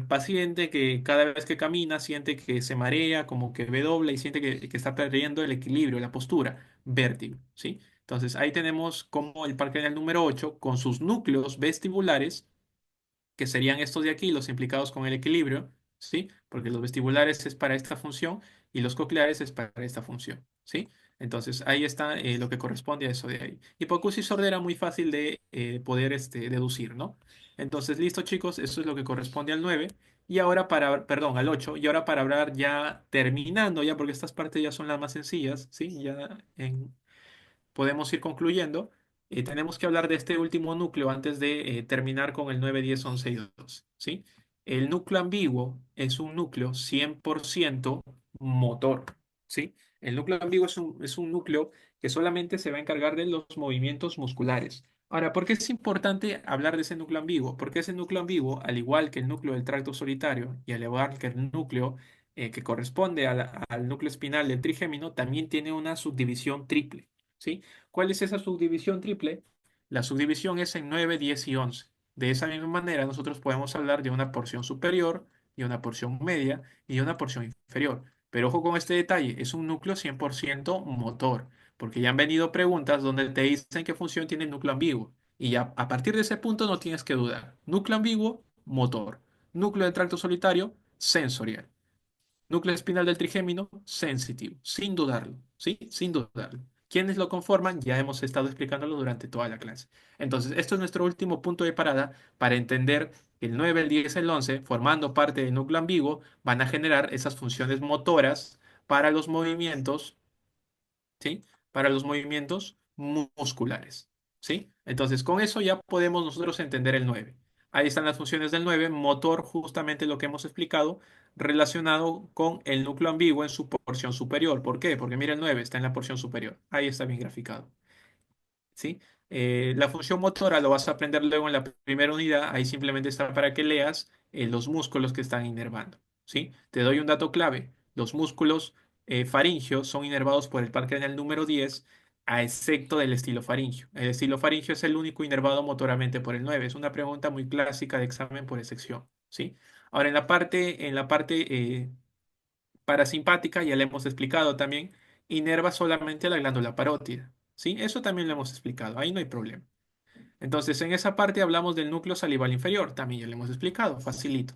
Speaker 1: Paciente que cada vez que camina siente que se marea, como que ve doble y siente que está perdiendo el equilibrio, la postura, vértigo, ¿sí? Entonces ahí tenemos como el parque craneal número 8 con sus núcleos vestibulares que serían estos de aquí, los implicados con el equilibrio, ¿sí? Porque los vestibulares es para esta función y los cocleares es para esta función, ¿sí? Entonces ahí está lo que corresponde a eso de ahí. Hipoacusia y sordera muy fácil de poder deducir, ¿no? Entonces, listo chicos, eso es lo que corresponde al 9. Y ahora perdón, al 8. Y ahora para hablar ya terminando, ya porque estas partes ya son las más sencillas, ¿sí? Ya podemos ir concluyendo. Tenemos que hablar de este último núcleo antes de terminar con el 9, 10, 11 y 12, ¿sí? El núcleo ambiguo es un núcleo 100% motor, ¿sí? El núcleo ambiguo es un núcleo que solamente se va a encargar de los movimientos musculares. Ahora, ¿por qué es importante hablar de ese núcleo ambiguo? Porque ese núcleo ambiguo, al igual que el núcleo del tracto solitario y al igual que el núcleo que corresponde al núcleo espinal del trigémino, también tiene una subdivisión triple. ¿Sí? ¿Cuál es esa subdivisión triple? La subdivisión es en 9, 10 y 11. De esa misma manera, nosotros podemos hablar de una porción superior y una porción media y una porción inferior. Pero ojo con este detalle, es un núcleo 100% motor, porque ya han venido preguntas donde te dicen qué función tiene el núcleo ambiguo. Y ya a partir de ese punto no tienes que dudar. Núcleo ambiguo, motor. Núcleo del tracto solitario, sensorial. Núcleo espinal del trigémino, sensitivo, sin dudarlo, ¿sí? Sin dudarlo. ¿Quiénes lo conforman? Ya hemos estado explicándolo durante toda la clase. Entonces, esto es nuestro último punto de parada para entender que el 9, el 10, el 11, formando parte del núcleo ambiguo, van a generar esas funciones motoras para los movimientos, ¿sí? Para los movimientos musculares, ¿sí? Entonces, con eso ya podemos nosotros entender el 9. Ahí están las funciones del 9, motor, justamente lo que hemos explicado, relacionado con el núcleo ambiguo en su porción superior. ¿Por qué? Porque mira, el 9 está en la porción superior. Ahí está bien graficado. ¿Sí? La función motora lo vas a aprender luego en la primera unidad, ahí simplemente está para que leas los músculos que están inervando, ¿sí? Te doy un dato clave, los músculos faringios son inervados por el par craneal número 10, a excepto del estilo faringio. El estilo faringio es el único inervado motoramente por el 9. Es una pregunta muy clásica de examen por excepción, ¿sí? Ahora, en la parte parasimpática, ya le hemos explicado también, inerva solamente la glándula parótida. ¿Sí? Eso también lo hemos explicado, ahí no hay problema. Entonces, en esa parte hablamos del núcleo salival inferior, también ya lo hemos explicado, facilito.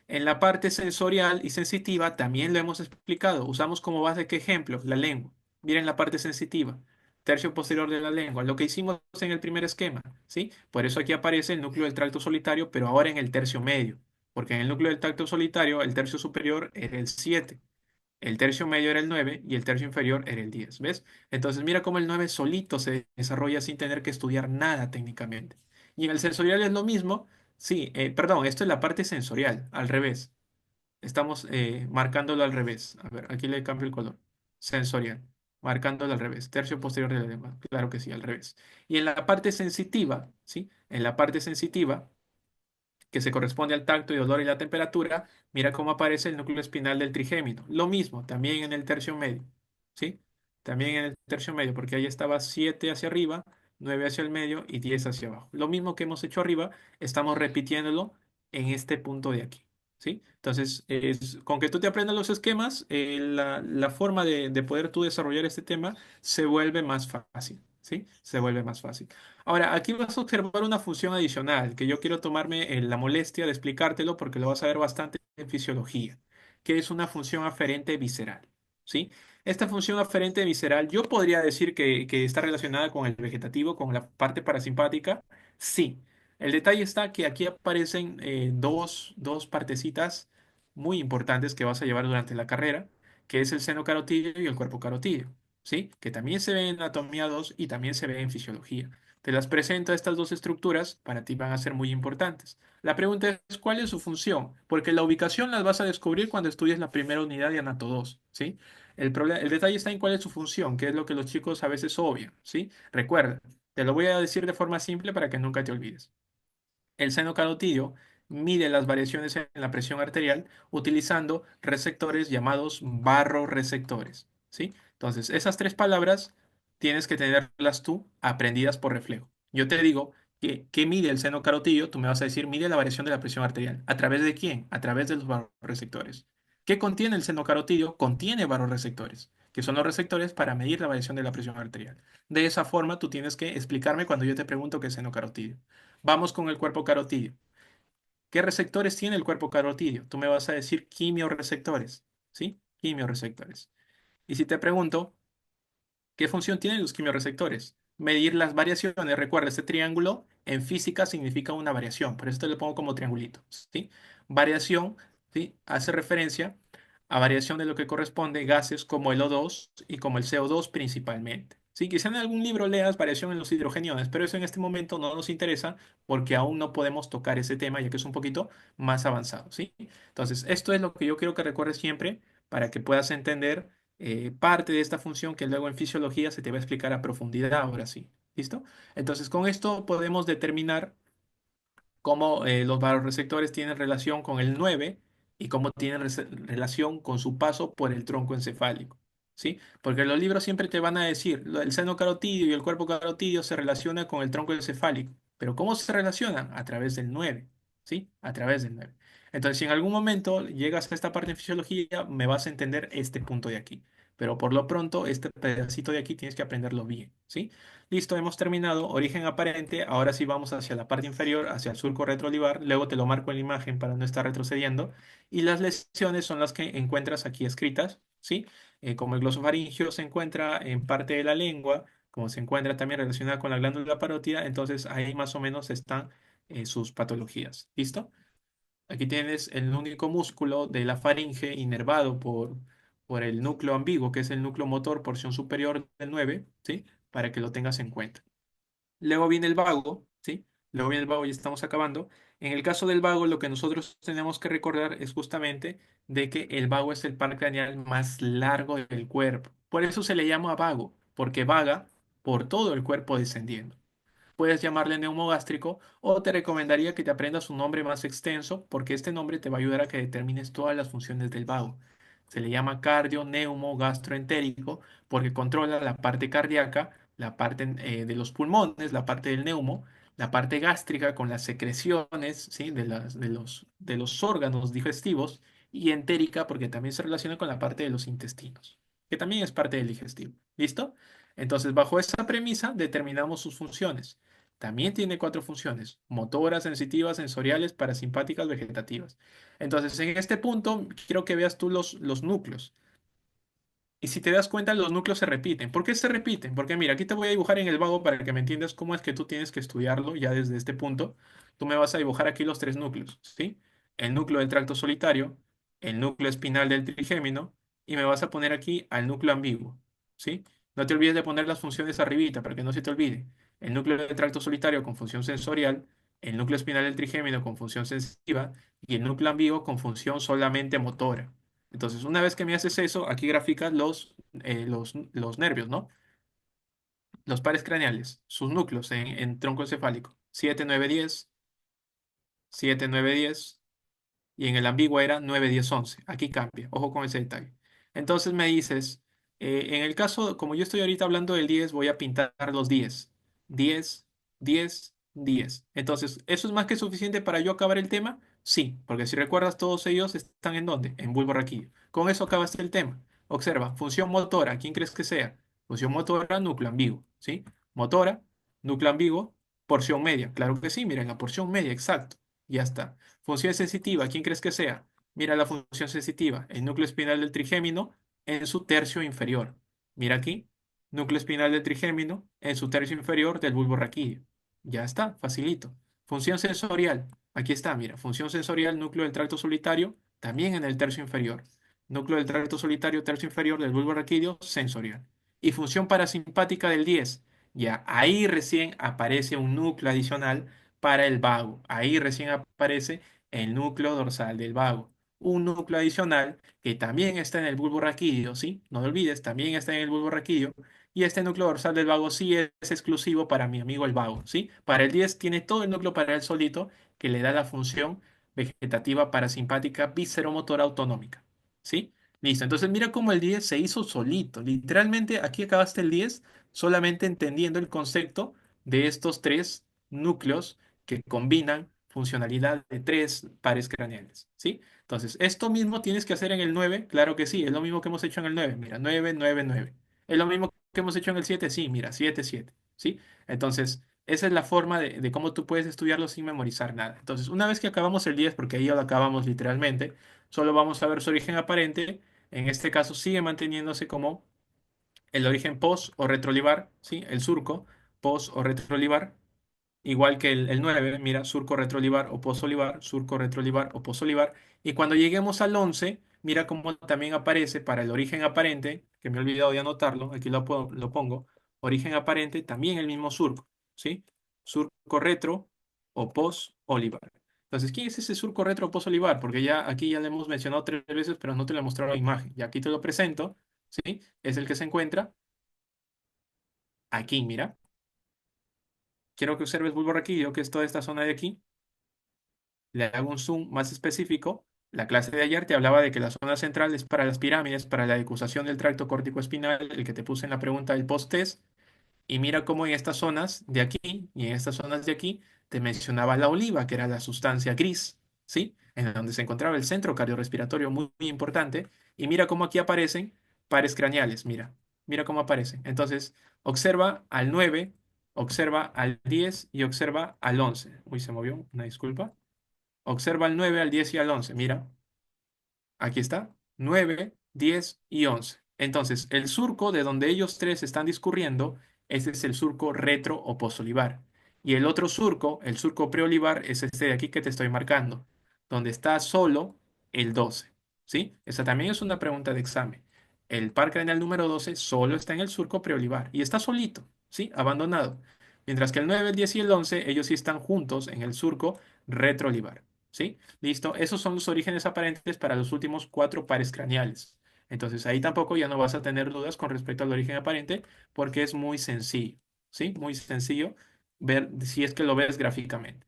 Speaker 1: En la parte sensorial y sensitiva también lo hemos explicado. Usamos como base, ¿qué ejemplo? La lengua. Miren la parte sensitiva, tercio posterior de la lengua, lo que hicimos en el primer esquema, ¿sí? Por eso aquí aparece el núcleo del tracto solitario, pero ahora en el tercio medio, porque en el núcleo del tracto solitario, el tercio superior era el 7. El tercio medio era el 9 y el tercio inferior era el 10. ¿Ves? Entonces mira cómo el 9 solito se desarrolla sin tener que estudiar nada técnicamente. Y en el sensorial es lo mismo. Sí, perdón, esto es la parte sensorial, al revés. Estamos marcándolo al revés. A ver, aquí le cambio el color. Sensorial, marcándolo al revés. Tercio posterior de la lengua. Claro que sí, al revés. Y en la parte sensitiva, ¿sí? En la parte sensitiva que se corresponde al tacto y olor y la temperatura, mira cómo aparece el núcleo espinal del trigémino. Lo mismo, también en el tercio medio, ¿sí? También en el tercio medio, porque ahí estaba 7 hacia arriba, 9 hacia el medio y 10 hacia abajo. Lo mismo que hemos hecho arriba, estamos repitiéndolo en este punto de aquí, ¿sí? Entonces, con que tú te aprendas los esquemas, la forma de poder tú desarrollar este tema se vuelve más fácil, ¿sí? Se vuelve más fácil. Ahora, aquí vas a observar una función adicional que yo quiero tomarme la molestia de explicártelo porque lo vas a ver bastante en fisiología, que es una función aferente visceral, ¿sí? Esta función aferente visceral, yo podría decir que está relacionada con el vegetativo, con la parte parasimpática, sí. El detalle está que aquí aparecen dos partecitas muy importantes que vas a llevar durante la carrera, que es el seno carotídeo y el cuerpo carotídeo, ¿sí? Que también se ve en anatomía 2 y también se ve en fisiología. Te las presento, estas dos estructuras, para ti van a ser muy importantes. La pregunta es, ¿cuál es su función? Porque la ubicación las vas a descubrir cuando estudies la primera unidad de Anato 2, ¿sí? El detalle está en cuál es su función, que es lo que los chicos a veces obvian, ¿sí? Recuerda, te lo voy a decir de forma simple para que nunca te olvides. El seno carotídeo mide las variaciones en la presión arterial utilizando receptores llamados barroreceptores, ¿sí? Entonces, esas tres palabras tienes que tenerlas tú aprendidas por reflejo. Yo te digo que, ¿qué mide el seno carotídeo? Tú me vas a decir, mide la variación de la presión arterial. ¿A través de quién? A través de los barroreceptores. ¿Qué contiene el seno carotídeo? Contiene barroreceptores, que son los receptores para medir la variación de la presión arterial. De esa forma, tú tienes que explicarme cuando yo te pregunto qué es seno carotídeo. Vamos con el cuerpo carotídeo. ¿Qué receptores tiene el cuerpo carotídeo? Tú me vas a decir quimiorreceptores, ¿sí? Quimiorreceptores. Y si te pregunto, ¿qué función tienen los quimiorreceptores? Medir las variaciones. Recuerda, este triángulo en física significa una variación, por eso te lo pongo como triangulito, ¿sí? Variación, ¿sí? Hace referencia a variación de lo que corresponde gases como el O2 y como el CO2 principalmente. Sí, quizá en algún libro leas variación en los hidrogeniones, pero eso en este momento no nos interesa porque aún no podemos tocar ese tema ya que es un poquito más avanzado, ¿sí? Entonces, esto es lo que yo quiero que recuerdes siempre para que puedas entender parte de esta función que luego en fisiología se te va a explicar a profundidad ahora sí. ¿Listo? Entonces, con esto podemos determinar cómo los varoreceptores tienen relación con el 9 y cómo tienen relación con su paso por el tronco encefálico. ¿Sí? Porque los libros siempre te van a decir, el seno carotídeo y el cuerpo carotídeo se relacionan con el tronco encefálico. Pero ¿cómo se relacionan? A través del 9. ¿Sí? A través del 9. Entonces, si en algún momento llegas a esta parte de fisiología, me vas a entender este punto de aquí. Pero por lo pronto, este pedacito de aquí tienes que aprenderlo bien. ¿Sí? Listo, hemos terminado. Origen aparente. Ahora sí vamos hacia la parte inferior, hacia el surco retroolivar. Luego te lo marco en la imagen para no estar retrocediendo. Y las lesiones son las que encuentras aquí escritas, ¿sí? Como el glosofaringio se encuentra en parte de la lengua, como se encuentra también relacionada con la glándula parótida, entonces ahí más o menos están sus patologías. ¿Listo? Aquí tienes el único músculo de la faringe inervado por el núcleo ambiguo, que es el núcleo motor, porción superior del 9, ¿sí? Para que lo tengas en cuenta. Luego viene el vago, ¿sí? Luego viene el vago y estamos acabando. En el caso del vago, lo que nosotros tenemos que recordar es justamente de que el vago es el par craneal más largo del cuerpo. Por eso se le llama vago, porque vaga por todo el cuerpo descendiendo. Puedes llamarle neumogástrico o te recomendaría que te aprendas un nombre más extenso porque este nombre te va a ayudar a que determines todas las funciones del vago. Se le llama cardio neumo gastroentérico porque controla la parte cardíaca, la parte de los pulmones, la parte del neumo, la parte gástrica con las secreciones, ¿sí? de los órganos digestivos y entérica porque también se relaciona con la parte de los intestinos, que también es parte del digestivo. ¿Listo? Entonces, bajo esa premisa, determinamos sus funciones. También tiene cuatro funciones: motoras, sensitivas, sensoriales, parasimpáticas, vegetativas. Entonces, en este punto, quiero que veas tú los núcleos. Y si te das cuenta, los núcleos se repiten. ¿Por qué se repiten? Porque mira, aquí te voy a dibujar en el vago para que me entiendas cómo es que tú tienes que estudiarlo ya desde este punto. Tú me vas a dibujar aquí los tres núcleos, ¿sí? El núcleo del tracto solitario, el núcleo espinal del trigémino y me vas a poner aquí al núcleo ambiguo, ¿sí? No te olvides de poner las funciones arribita para que no se te olvide. El núcleo del tracto solitario con función sensorial, el núcleo espinal del trigémino con función sensitiva y el núcleo ambiguo con función solamente motora. Entonces, una vez que me haces eso, aquí graficas los nervios, ¿no? Los pares craneales, sus núcleos en tronco encefálico. 7, 9, 10, 7, 9, 10. Y en el ambiguo era 9, 10, 11. Aquí cambia, ojo con ese detalle. Entonces me dices, en el caso, como yo estoy ahorita hablando del 10, voy a pintar los 10. 10, 10, 10. Entonces, ¿eso es más que suficiente para yo acabar el tema? Sí, porque si recuerdas, todos ellos están ¿en dónde? En bulbo raquídeo. Con eso acabaste el tema. Observa, función motora, ¿quién crees que sea? Función motora, núcleo ambiguo, ¿sí? Motora, núcleo ambiguo, porción media. Claro que sí, miren, la porción media, exacto. Ya está. Función sensitiva, ¿quién crees que sea? Mira la función sensitiva, el núcleo espinal del trigémino en su tercio inferior. Mira aquí, núcleo espinal del trigémino en su tercio inferior del bulbo raquídeo. Ya está, facilito. Función sensorial, aquí está, mira, función sensorial, núcleo del tracto solitario, también en el tercio inferior. Núcleo del tracto solitario, tercio inferior del bulbo raquídeo, sensorial. Y función parasimpática del 10. Ya, ahí recién aparece un núcleo adicional para el vago. Ahí recién aparece el núcleo dorsal del vago. Un núcleo adicional que también está en el bulbo raquídeo, ¿sí? No lo olvides, también está en el bulbo raquídeo. Y este núcleo dorsal del vago sí es exclusivo para mi amigo el vago, ¿sí? Para el 10 tiene todo el núcleo para él solito que le da la función vegetativa parasimpática visceromotora autonómica. ¿Sí? Listo. Entonces mira cómo el 10 se hizo solito. Literalmente aquí acabaste el 10 solamente entendiendo el concepto de estos tres núcleos que combinan funcionalidad de tres pares craneales. ¿Sí? Entonces, esto mismo tienes que hacer en el 9, claro que sí, es lo mismo que hemos hecho en el 9. Mira, 9, 9, 9. Es lo mismo que hemos hecho en el 7, sí, mira, 7, 7. ¿Sí? Entonces, esa es la forma de cómo tú puedes estudiarlo sin memorizar nada. Entonces, una vez que acabamos el 10, porque ahí ya lo acabamos literalmente, solo vamos a ver su origen aparente. En este caso sigue manteniéndose como el origen post o retrolivar, ¿sí? El surco, post o retrolivar. Igual que el 9, mira, surco retrolivar o posolivar, surco retrolivar o posolivar. Y cuando lleguemos al 11, mira cómo también aparece para el origen aparente, que me he olvidado de anotarlo, aquí lo pongo, origen aparente, también el mismo surco, ¿sí? Surco retro o posolivar. Entonces, ¿quién es ese surco retro o posolivar? Porque ya aquí ya lo hemos mencionado tres veces, pero no te lo he mostrado la imagen. Y aquí te lo presento, ¿sí? Es el que se encuentra aquí, mira. Quiero que observes bulborraquídeo, que es toda esta zona de aquí. Le hago un zoom más específico. La clase de ayer te hablaba de que la zona central es para las pirámides, para la decusación del tracto córtico-espinal, el que te puse en la pregunta del post-test. Y mira cómo en estas zonas de aquí y en estas zonas de aquí te mencionaba la oliva, que era la sustancia gris, ¿sí? En donde se encontraba el centro cardiorrespiratorio muy, muy importante. Y mira cómo aquí aparecen pares craneales, mira, mira cómo aparecen. Entonces, observa al 9, observa al 10 y observa al 11. Uy, se movió, una disculpa. Observa el 9 al 10 y al 11. Mira, aquí está. 9, 10 y 11. Entonces, el surco de donde ellos tres están discurriendo, ese es el surco retro o posolivar. Y el otro surco, el surco preolivar, es este de aquí que te estoy marcando, donde está solo el 12. ¿Sí? Esa también es una pregunta de examen. El par craneal número 12 solo está en el surco preolivar y está solito, ¿sí? Abandonado. Mientras que el 9, el 10 y el 11, ellos sí están juntos en el surco retroolivar. ¿Sí? Listo. Esos son los orígenes aparentes para los últimos cuatro pares craneales. Entonces ahí tampoco ya no vas a tener dudas con respecto al origen aparente porque es muy sencillo. ¿Sí? Muy sencillo ver si es que lo ves gráficamente.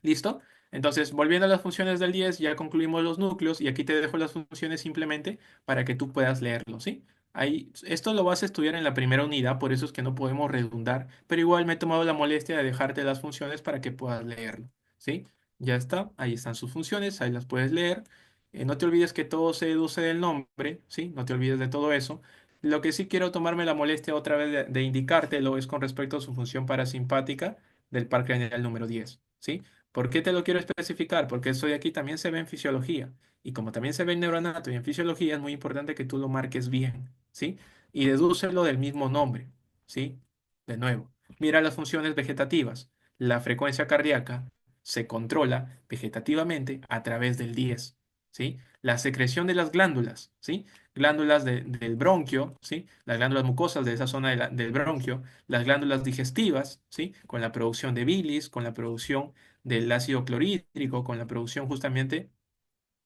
Speaker 1: ¿Listo? Entonces, volviendo a las funciones del 10, ya concluimos los núcleos y aquí te dejo las funciones simplemente para que tú puedas leerlo, ¿sí? Ahí, esto lo vas a estudiar en la primera unidad, por eso es que no podemos redundar, pero igual me he tomado la molestia de dejarte las funciones para que puedas leerlo, ¿sí? Ya está, ahí están sus funciones, ahí las puedes leer. No te olvides que todo se deduce del nombre, ¿sí? No te olvides de todo eso. Lo que sí quiero tomarme la molestia otra vez de indicártelo es con respecto a su función parasimpática del par craneal número 10, ¿sí? ¿Por qué te lo quiero especificar? Porque esto de aquí también se ve en fisiología. Y como también se ve en neuroanato y en fisiología, es muy importante que tú lo marques bien, ¿sí? Y dedúcelo del mismo nombre, ¿sí? De nuevo, mira las funciones vegetativas. La frecuencia cardíaca se controla vegetativamente a través del 10, ¿sí? La secreción de las glándulas, ¿sí? Glándulas del bronquio, ¿sí? Las glándulas mucosas de esa zona del bronquio, las glándulas digestivas, ¿sí? Con la producción de bilis, con la producción del ácido clorhídrico, con la producción justamente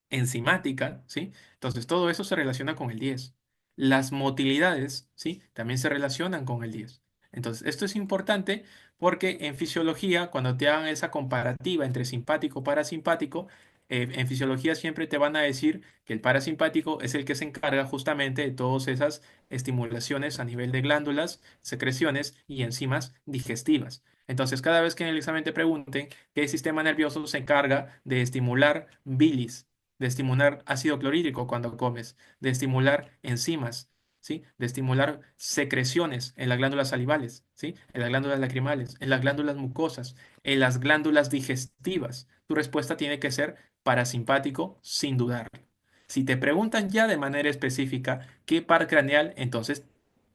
Speaker 1: enzimática, ¿sí? Entonces todo eso se relaciona con el 10. Las motilidades, ¿sí? También se relacionan con el 10. Entonces esto es importante porque en fisiología, cuando te hagan esa comparativa entre simpático y parasimpático, en fisiología siempre te van a decir que el parasimpático es el que se encarga justamente de todas esas estimulaciones a nivel de glándulas, secreciones y enzimas digestivas. Entonces, cada vez que en el examen te pregunten qué sistema nervioso se encarga de estimular bilis, de estimular ácido clorhídrico cuando comes, de estimular enzimas, ¿sí? De estimular secreciones en las glándulas salivales, ¿sí? En las glándulas lacrimales, en las glándulas mucosas, en las glándulas digestivas. Tu respuesta tiene que ser parasimpático sin dudarlo. Si te preguntan ya de manera específica qué par craneal, entonces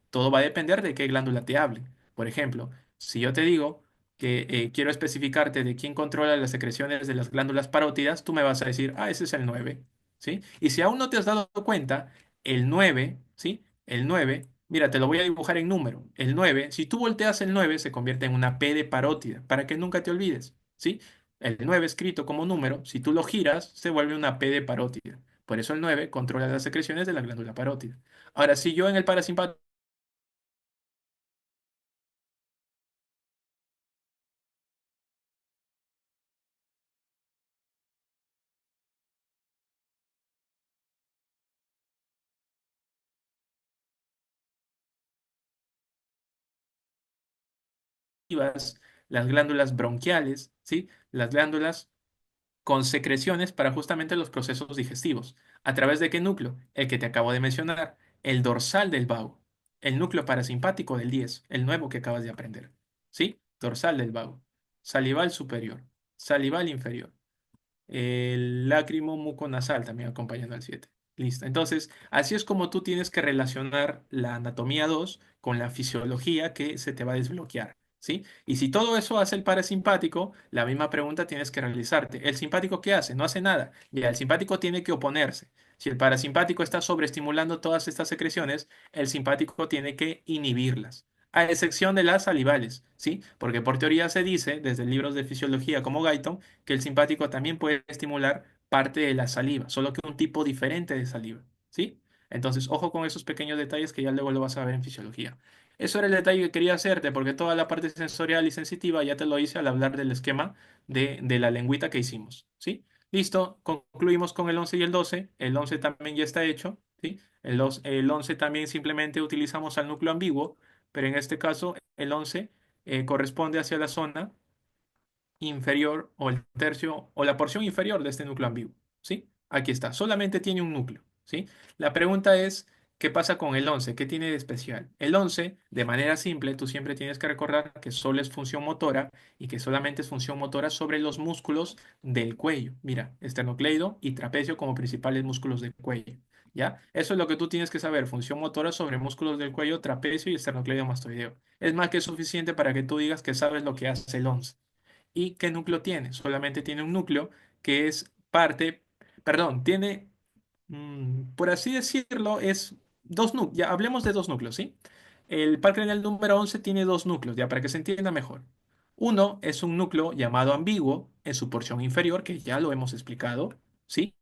Speaker 1: todo va a depender de qué glándula te hable. Por ejemplo, si yo te digo que quiero especificarte de quién controla las secreciones de las glándulas parótidas, tú me vas a decir, ah, ese es el 9, ¿sí? Y si aún no te has dado cuenta, el 9, ¿sí? El 9, mira, te lo voy a dibujar en número. El 9, si tú volteas el 9, se convierte en una P de parótida, para que nunca te olvides, ¿sí? El 9 escrito como número, si tú lo giras, se vuelve una P de parótida. Por eso el 9 controla las secreciones de la glándula parótida. Ahora, si yo en el parasimpático las glándulas bronquiales, ¿sí? Las glándulas con secreciones para justamente los procesos digestivos. ¿A través de qué núcleo? El que te acabo de mencionar, el dorsal del vago, el núcleo parasimpático del 10, el nuevo que acabas de aprender. ¿Sí? Dorsal del vago. Salival superior, salival inferior, el lágrimo muconasal también acompañando al 7. Listo. Entonces, así es como tú tienes que relacionar la anatomía 2 con la fisiología que se te va a desbloquear. ¿Sí? Y si todo eso hace el parasimpático, la misma pregunta tienes que realizarte. ¿El simpático qué hace? No hace nada. Y el simpático tiene que oponerse. Si el parasimpático está sobreestimulando todas estas secreciones, el simpático tiene que inhibirlas. A excepción de las salivales, ¿sí? Porque por teoría se dice, desde libros de fisiología como Guyton, que el simpático también puede estimular parte de la saliva, solo que un tipo diferente de saliva, ¿sí? Entonces, ojo con esos pequeños detalles que ya luego lo vas a ver en fisiología. Eso era el detalle que quería hacerte, porque toda la parte sensorial y sensitiva ya te lo hice al hablar del esquema de la lengüita que hicimos, ¿sí? Listo, concluimos con el 11 y el 12. El 11 también ya está hecho, ¿sí? El 11 también simplemente utilizamos al núcleo ambiguo, pero en este caso el 11 corresponde hacia la zona inferior o el tercio o la porción inferior de este núcleo ambiguo, ¿sí? Aquí está, solamente tiene un núcleo, ¿sí? La pregunta es, ¿qué pasa con el 11? ¿Qué tiene de especial? El 11, de manera simple, tú siempre tienes que recordar que solo es función motora y que solamente es función motora sobre los músculos del cuello. Mira, esternocleido y trapecio como principales músculos del cuello. ¿Ya? Eso es lo que tú tienes que saber, función motora sobre músculos del cuello, trapecio y esternocleido mastoideo. Es más que suficiente para que tú digas que sabes lo que hace el 11. ¿Y qué núcleo tiene? Solamente tiene un núcleo que es parte, perdón, tiene, por así decirlo, es dos núcleos. Ya hablemos de dos núcleos, ¿sí? El par craneal número 11 tiene dos núcleos, ya para que se entienda mejor. Uno es un núcleo llamado ambiguo en su porción inferior, que ya lo hemos explicado, ¿sí?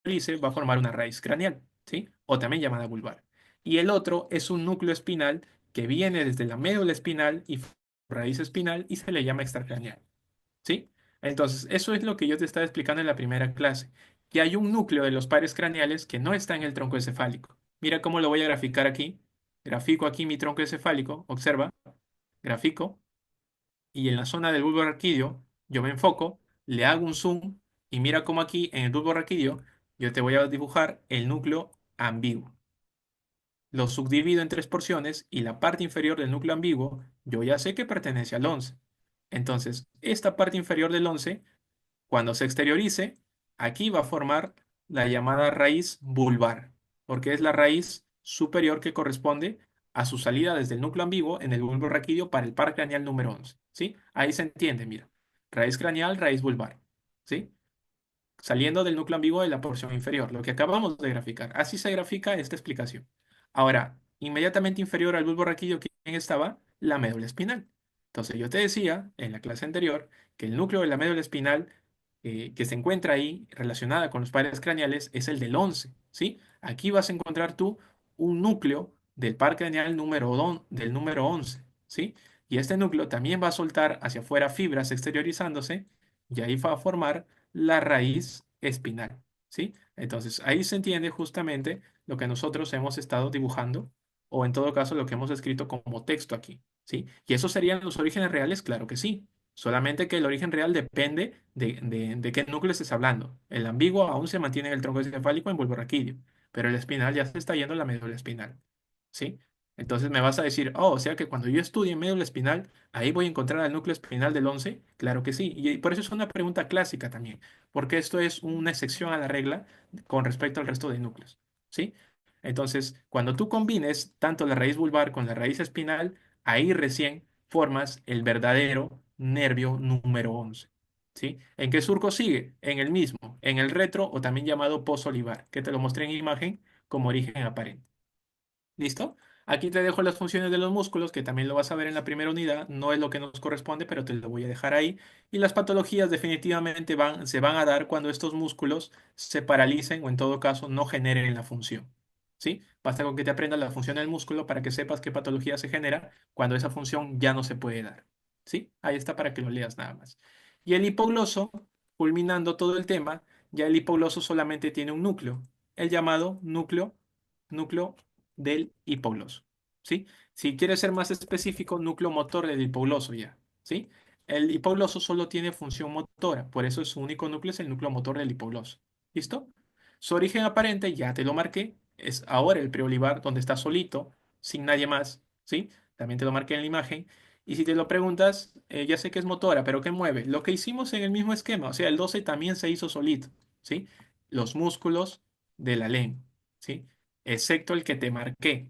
Speaker 1: Dice, va a formar una raíz craneal, ¿sí? O también llamada vulvar. Y el otro es un núcleo espinal que viene desde la médula espinal y raíz espinal y se le llama extracraneal. ¿Sí? Entonces, eso es lo que yo te estaba explicando en la primera clase, que hay un núcleo de los pares craneales que no está en el tronco encefálico. Mira cómo lo voy a graficar aquí. Grafico aquí mi tronco encefálico, observa, grafico, y en la zona del bulbo raquídeo yo me enfoco, le hago un zoom y mira cómo aquí en el bulbo raquídeo yo te voy a dibujar el núcleo ambiguo. Lo subdivido en tres porciones y la parte inferior del núcleo ambiguo yo ya sé que pertenece al 11. Entonces, esta parte inferior del 11 cuando se exteriorice, aquí va a formar la llamada raíz vulvar, porque es la raíz superior que corresponde a su salida desde el núcleo ambiguo en el bulbo raquídeo para el par craneal número 11. ¿Sí? Ahí se entiende, mira. Raíz craneal, raíz vulvar. ¿Sí? Saliendo del núcleo ambiguo de la porción inferior, lo que acabamos de graficar. Así se grafica esta explicación. Ahora, inmediatamente inferior al bulbo raquídeo, ¿quién estaba? La médula espinal. Entonces, yo te decía en la clase anterior que el núcleo de la médula espinal que se encuentra ahí relacionada con los pares craneales es el del 11, ¿sí? Aquí vas a encontrar tú un núcleo del par craneal del número 11, ¿sí? Y este núcleo también va a soltar hacia afuera fibras exteriorizándose y ahí va a formar la raíz espinal, ¿sí? Entonces, ahí se entiende justamente lo que nosotros hemos estado dibujando, o en todo caso lo que hemos escrito como texto aquí, ¿sí? ¿Y esos serían los orígenes reales? Claro que sí. Solamente que el origen real depende de qué núcleo estés hablando. El ambiguo aún se mantiene en el tronco encefálico en bulbo raquídeo, pero el espinal ya se está yendo a la médula espinal, ¿sí? Entonces me vas a decir, oh, o sea que cuando yo estudie médula espinal, ahí voy a encontrar el núcleo espinal del 11. Claro que sí. Y por eso es una pregunta clásica también, porque esto es una excepción a la regla con respecto al resto de núcleos, ¿sí? Entonces, cuando tú combines tanto la raíz vulvar con la raíz espinal, ahí recién formas el verdadero nervio número 11. ¿Sí? ¿En qué surco sigue? En el mismo, en el retro o también llamado pozo olivar, que te lo mostré en imagen como origen aparente. ¿Listo? Aquí te dejo las funciones de los músculos, que también lo vas a ver en la primera unidad. No es lo que nos corresponde, pero te lo voy a dejar ahí. Y las patologías definitivamente se van a dar cuando estos músculos se paralicen o en todo caso no generen la función. ¿Sí? Basta con que te aprendas la función del músculo para que sepas qué patología se genera cuando esa función ya no se puede dar. ¿Sí? Ahí está para que lo leas nada más. Y el hipogloso, culminando todo el tema, ya el hipogloso solamente tiene un núcleo, el llamado núcleo del hipogloso. ¿sí? Si quieres ser más específico, núcleo motor del hipogloso ya, ¿sí? El hipogloso solo tiene función motora, por eso su único núcleo es el núcleo motor del hipogloso. ¿Listo? Su origen aparente, ya te lo marqué, es ahora el preolivar donde está solito, sin nadie más, ¿sí? También te lo marqué en la imagen. Y si te lo preguntas, ya sé que es motora, pero ¿qué mueve? Lo que hicimos en el mismo esquema, o sea, el 12 también se hizo solito, ¿sí? Los músculos de la lengua, ¿sí? Excepto el que te marqué,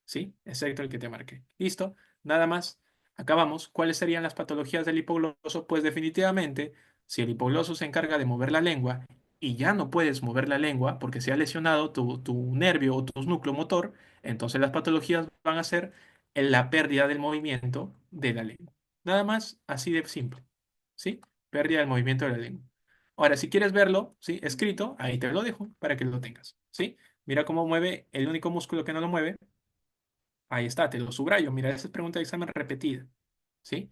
Speaker 1: ¿sí? Excepto el que te marqué. ¿Listo? Nada más. Acabamos. ¿Cuáles serían las patologías del hipogloso? Pues definitivamente, si el hipogloso se encarga de mover la lengua y ya no puedes mover la lengua porque se ha lesionado tu nervio o tu núcleo motor, entonces las patologías van a ser en la pérdida del movimiento de la lengua. Nada más, así de simple. ¿Sí? Pérdida del movimiento de la lengua. Ahora, si quieres verlo, ¿sí? Escrito, ahí te lo dejo para que lo tengas. ¿Sí? Mira cómo mueve el único músculo que no lo mueve. Ahí está, te lo subrayo. Mira, esa es pregunta de examen repetida. ¿Sí?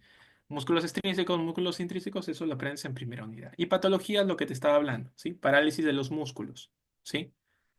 Speaker 1: Músculos extrínsecos, músculos intrínsecos, eso lo aprendes en primera unidad. Y patología es lo que te estaba hablando, ¿sí? Parálisis de los músculos, ¿sí?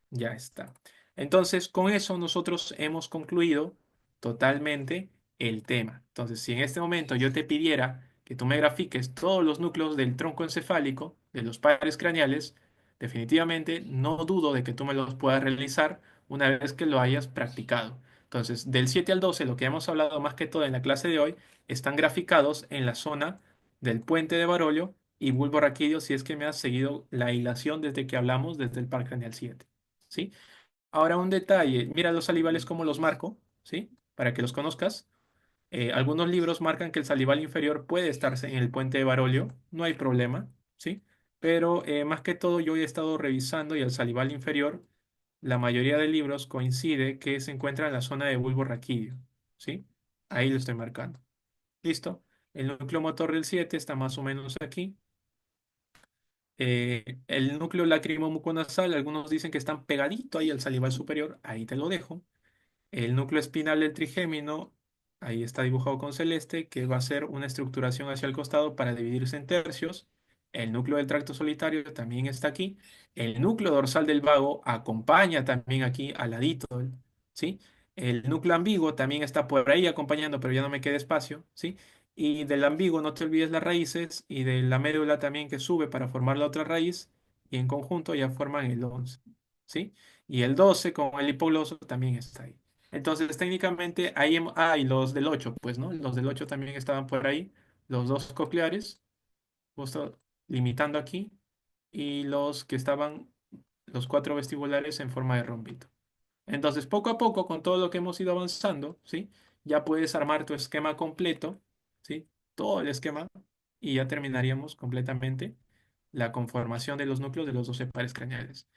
Speaker 1: Ya está. Entonces, con eso nosotros hemos concluido totalmente el tema. Entonces, si en este momento yo te pidiera que tú me grafiques todos los núcleos del tronco encefálico, de los pares craneales, definitivamente no dudo de que tú me los puedas realizar una vez que lo hayas practicado. Entonces, del 7 al 12, lo que hemos hablado más que todo en la clase de hoy, están graficados en la zona del puente de Barollo y bulbo raquídeo, si es que me has seguido la hilación desde que hablamos, desde el par craneal 7. ¿Sí? Ahora un detalle, mira los salivales como los marco, ¿sí? Para que los conozcas. Algunos libros marcan que el salival inferior puede estarse en el puente de Barolio, no hay problema, ¿sí? Pero más que todo yo he estado revisando y el salival inferior, la mayoría de libros coincide que se encuentra en la zona de bulbo raquídeo, ¿sí? Ahí lo estoy marcando. ¿Listo? El núcleo motor del 7 está más o menos aquí. El núcleo lacrimomuconasal, algunos dicen que están pegadito ahí al salival superior, ahí te lo dejo. El núcleo espinal del trigémino, ahí está dibujado con celeste, que va a ser una estructuración hacia el costado para dividirse en tercios. El núcleo del tracto solitario también está aquí. El núcleo dorsal del vago acompaña también aquí al ladito, ¿sí? El núcleo ambiguo también está por ahí acompañando, pero ya no me queda espacio, ¿sí? Y del ambiguo no te olvides las raíces y de la médula también que sube para formar la otra raíz y en conjunto ya forman el 11, ¿sí? Y el 12 con el hipogloso también está ahí. Entonces, técnicamente, ahí, y los del 8 pues, ¿no? Los del 8 también estaban por ahí, los dos cocleares, justo limitando aquí, y los que estaban, los cuatro vestibulares en forma de rombito. Entonces, poco a poco, con todo lo que hemos ido avanzando, ¿sí? Ya puedes armar tu esquema completo, ¿sí? Todo el esquema, y ya terminaríamos completamente la conformación de los núcleos de los 12 pares craneales.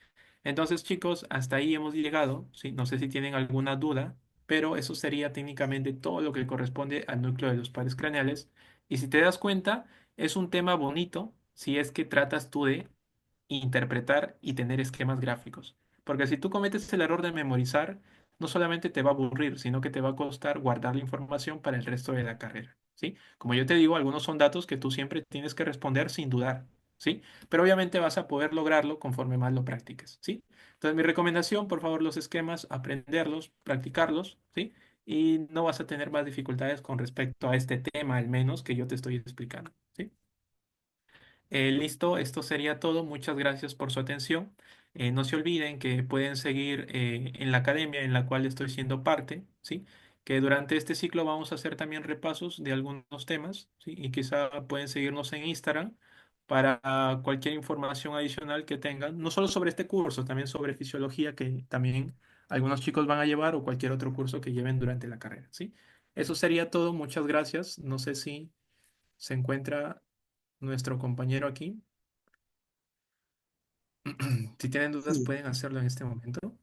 Speaker 1: Entonces, chicos, hasta ahí hemos llegado, ¿sí? No sé si tienen alguna duda, pero eso sería técnicamente todo lo que corresponde al núcleo de los pares craneales. Y si te das cuenta, es un tema bonito si es que tratas tú de interpretar y tener esquemas gráficos. Porque si tú cometes el error de memorizar, no solamente te va a aburrir, sino que te va a costar guardar la información para el resto de la carrera, ¿sí? Como yo te digo, algunos son datos que tú siempre tienes que responder sin dudar, ¿sí? Pero obviamente vas a poder lograrlo conforme más lo practiques, ¿sí? Entonces, mi recomendación, por favor, los esquemas, aprenderlos, practicarlos, ¿sí? Y no vas a tener más dificultades con respecto a este tema, al menos que yo te estoy explicando, ¿sí? Listo, esto sería todo. Muchas gracias por su atención. No se olviden que pueden seguir en la academia en la cual estoy siendo parte, ¿sí? Que durante este ciclo vamos a hacer también repasos de algunos temas, ¿sí? Y quizá pueden seguirnos en Instagram para cualquier información adicional que tengan, no solo sobre este curso, también sobre fisiología que también algunos chicos van a llevar o cualquier otro curso que lleven durante la carrera, ¿sí? Eso sería todo. Muchas gracias. No sé si se encuentra nuestro compañero aquí. Si tienen dudas,
Speaker 2: Sí,
Speaker 1: pueden hacerlo en este momento.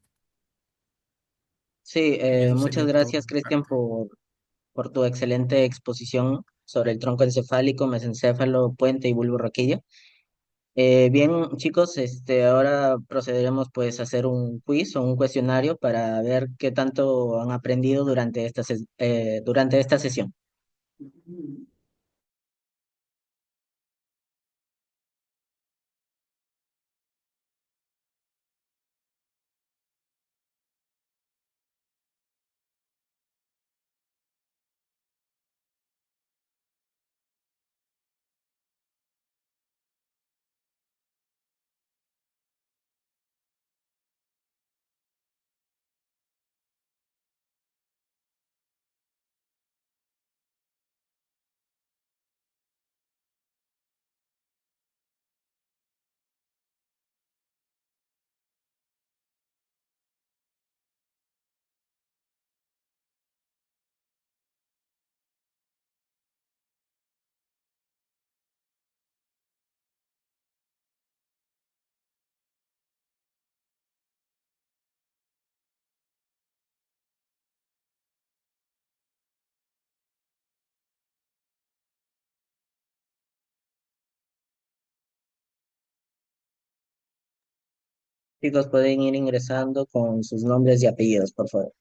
Speaker 2: sí,
Speaker 1: Y eso
Speaker 2: muchas
Speaker 1: sería todo de
Speaker 2: gracias,
Speaker 1: mi
Speaker 2: Cristian,
Speaker 1: parte.
Speaker 2: por tu excelente exposición sobre el tronco encefálico, mesencéfalo, puente y bulbo raquídeo. Bien, chicos, ahora procederemos pues a hacer un quiz o un cuestionario para ver qué tanto han aprendido durante durante esta sesión. Chicos, pueden ir ingresando con sus nombres y apellidos, por favor.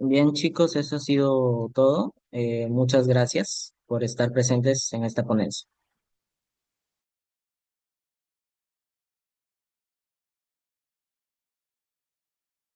Speaker 2: Bien, chicos, eso ha sido todo. Muchas gracias por estar presentes en esta ponencia.